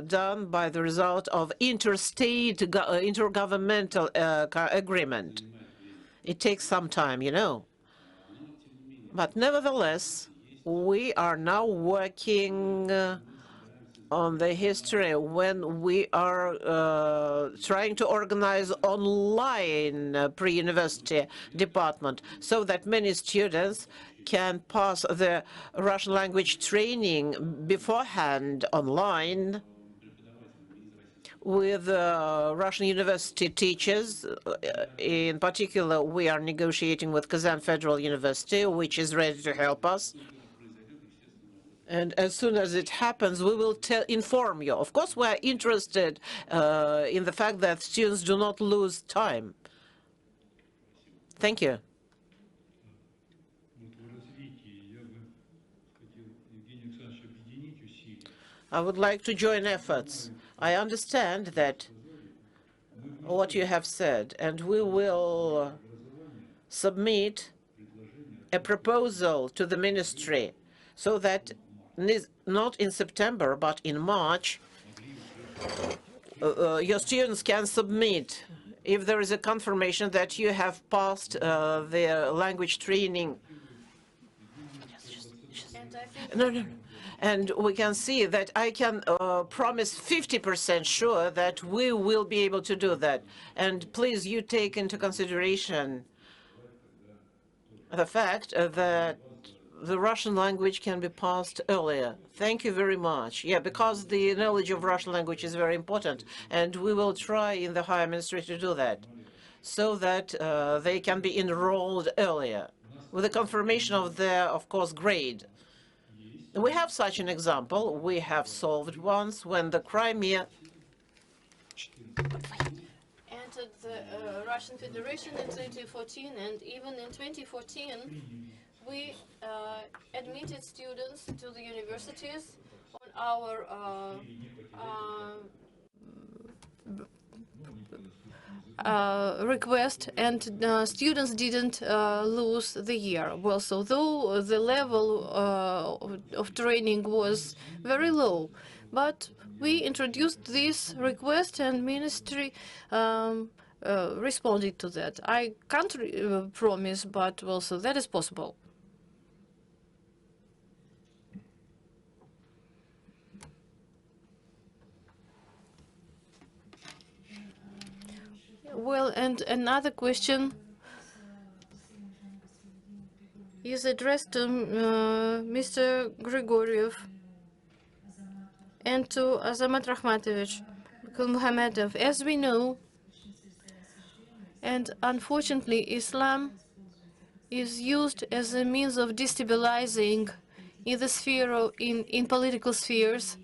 done by the result of intergovernmental agreement. It takes some time, you know. But nevertheless, we are now working on the history when we are trying to organize online pre-university department so that many students can pass the Russian language training beforehand online with Russian university teachers. In particular, we are negotiating with Kazan Federal University, which is ready to help us. And as soon as it happens, we will inform you. Of course, we are interested in the fact that students do not lose time. Thank you. I would like to join efforts. I understand that what you have said, and we will submit a proposal to the ministry so that not in September, but in March, your students can submit, if there is a confirmation that you have passed the language training No, no. And we can see that I can promise 50% sure that we will be able to do that. And please, you take into consideration the fact that the Russian language can be passed earlier. Thank you very much. Yeah, because the knowledge of Russian language is very important, and we will try in the higher ministry to do that, so that they can be enrolled earlier, with the confirmation of their, of course, grade. We have such an example. We have solved once when the Crimea entered the Russian Federation in 2014, and even in 2014, we admitted students to the universities on our request, and students didn't lose the year. Well, so though the level of training was very low, but we introduced this request and ministry responded to that. I can't promise, but also that is possible. Well, and another question is addressed to Mr. Grigoriev and to Azamat Rahmatovich Muhammadov. As we know, and unfortunately, Islam is used as a means of destabilizing in the sphere of, in political spheres,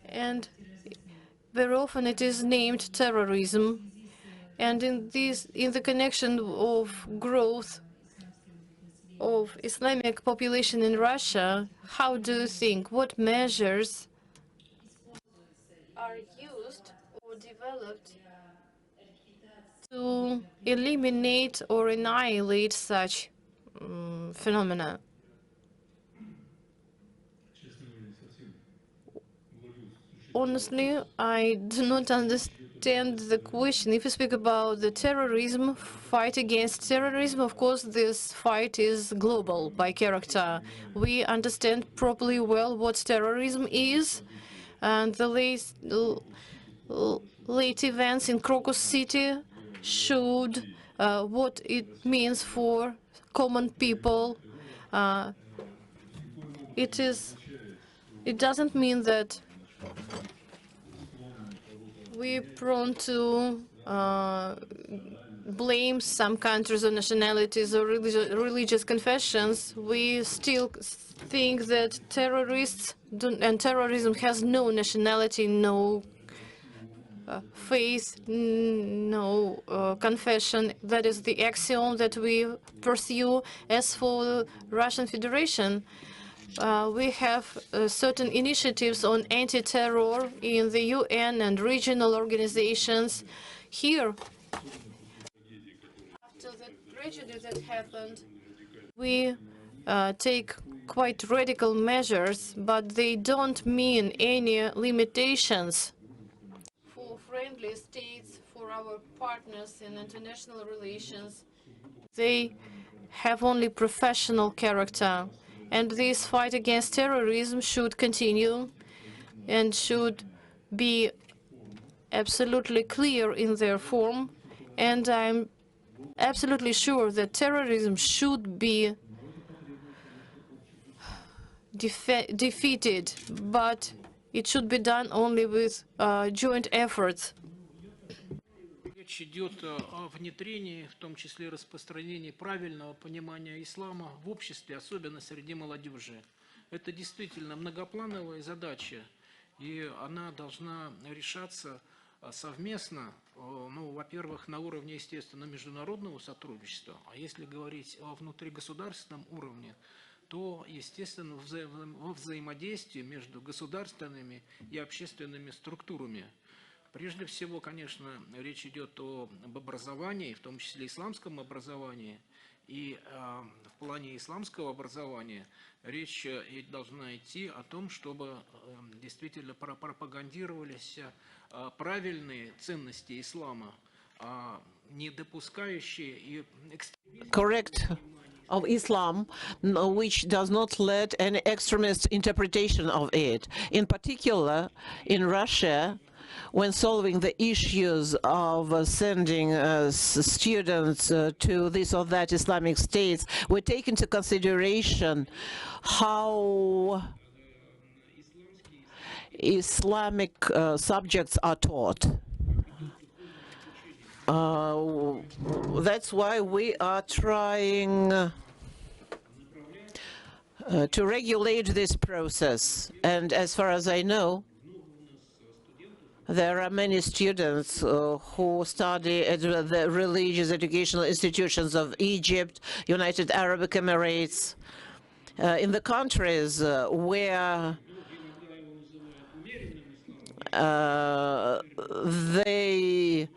and very often it is named terrorism. And in the connection of growth of Islamic population in Russia, how do you think, what measures are used or developed to eliminate or annihilate such phenomena? Honestly, I do not understand the question. If you speak about the terrorism, fight against terrorism, of course, this fight is global by character. We understand properly well what terrorism is, and the late events in Crocus City showed what it means for common people. It doesn't mean that we're prone to blame some countries or nationalities or religious confessions. We still think that terrorists and terrorism has no nationality, no faith, no confession. That is the axiom that we pursue. As for the Russian Federation, we have certain initiatives on anti-terror in the UN and regional organizations. Here, after the tragedy that happened, we take quite radical measures, but they don't mean any limitations for friendly states, for our partners in international relations. They have only professional character. And this fight against terrorism should continue and should be absolutely clear in their form. And I'm absolutely sure that terrorism should be defeated, but it should be done only with joint efforts. Речь идет о внедрении, в том числе распространении правильного понимания ислама в обществе, особенно среди молодежи. Это действительно многоплановая задача, и она должна решаться совместно, ну, во-первых, на уровне, естественно, международного сотрудничества, а если говорить о внутригосударственном уровне, то, естественно, во взаимодействии между государственными и общественными структурами. Прежде всего, конечно, речь идет об образовании, в том числе исламском образовании. И в плане исламского образования речь должна идти о том, чтобы действительно пропагандировались правильные ценности ислама, не допускающие и correct of Islam, which does not let any extremist interpretation of it. In particular, in Russia, when solving the issues of sending students to this or that Islamic states, we take into consideration how Islamic subjects are taught. That's why we are trying to regulate this process. And as far as I know, there are many students who study at the religious educational institutions of Egypt, United Arab Emirates, in the countries where they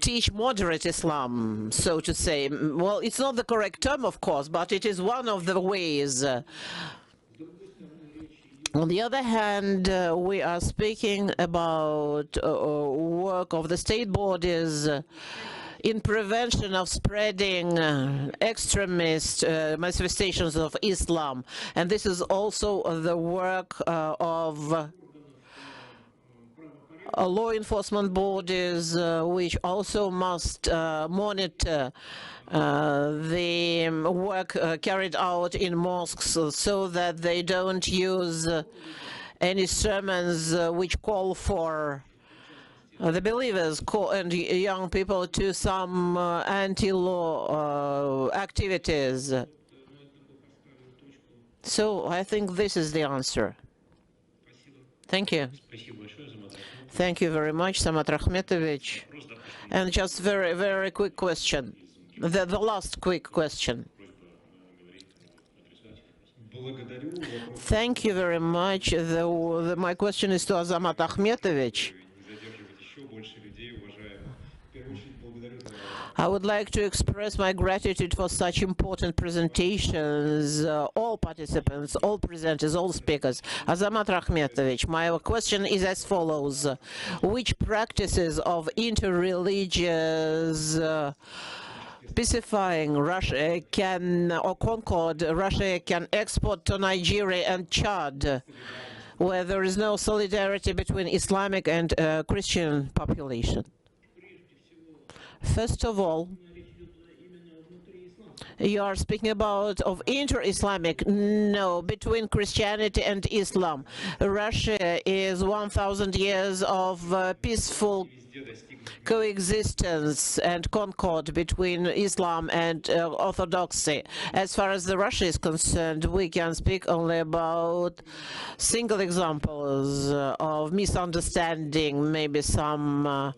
teach moderate Islam, so to say. Well, it's not the correct term, of course, but it is one of the ways. On the other hand, we are speaking about work of the state bodies in prevention of spreading extremist manifestations of Islam. And this is also the work of law enforcement bodies, which also must monitor the work carried out in mosques so that they don't use any sermons which call for the believers and young people to some anti-law activities. So I think this is the answer. Thank you. Thank you very much, Samat Rahmetovich. And just very, very quick question. The last quick question. Thank you very much. My question is to Azamat Ahmetovich. I would like to express my gratitude for such important presentations, all participants, all presenters, all speakers. Azamat Rahmetovich, my question is as follows. Which practices of interreligious specifying Russia can, or Concord, Russia can export to Nigeria and Chad, where there is no solidarity between Islamic and Christian population? First of all, you are speaking about of inter-Islamic. No, between Christianity and Islam. Russia is 1,000 years of peaceful coexistence and concord between Islam and Orthodoxy. As far as Russia is concerned, we can speak only about single examples of misunderstanding, maybe some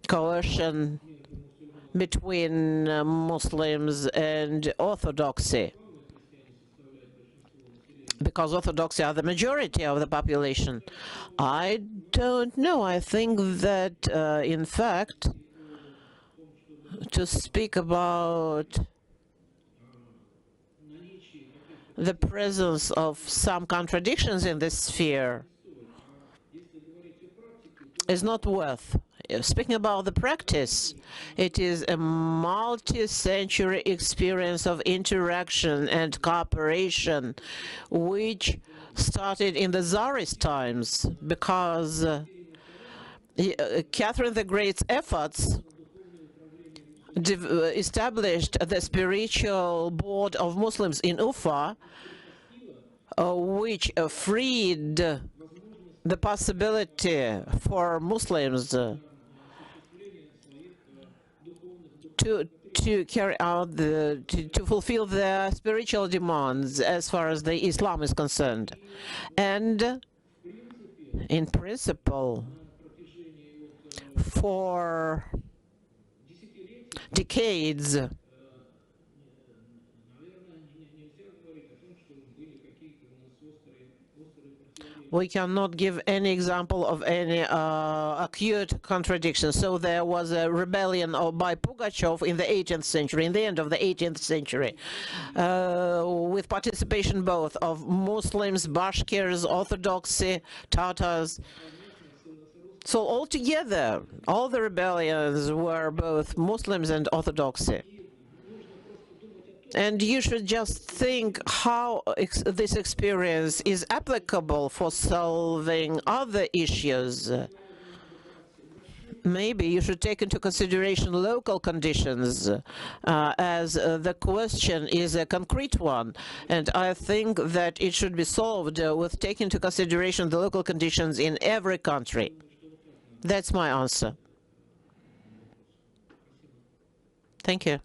coercion between Muslims and Orthodoxy, because Orthodoxy are the majority of the population. I don't know. I think that, in fact, to speak about the presence of some contradictions in this sphere is not worth. Speaking about the practice, it is a multi-century experience of interaction and cooperation, which started in the Tsarist times, because Catherine the Great's efforts established the spiritual board of Muslims in Ufa, which freed the possibility for Muslims to carry out to fulfill their spiritual demands as far as the Islam is concerned. And in principle, for decades, we cannot give any example of any acute contradiction. So there was a rebellion by Pugachev in the 18th century, in the end of the 18th century, with participation both of Muslims, Bashkirs, Orthodoxy, Tatars. So altogether, all the rebellions were both Muslims and Orthodoxy. And you should just think how this experience is applicable for solving other issues. Maybe you should take into consideration local conditions, as the question is a concrete one. And I think that it should be solved with taking into consideration the local conditions in every country. That's my answer. Thank you.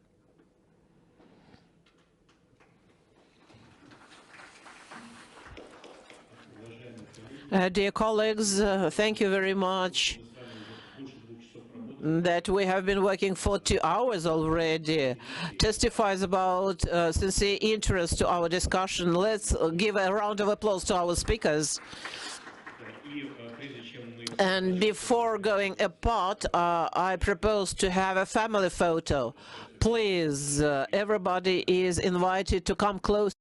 Dear colleagues, thank you very much that we have been working for 2 hours already testifies about sincere interest to our discussion. Let's give a round of applause to our speakers. And before going apart, I propose to have a family photo. Please, everybody is invited to come close.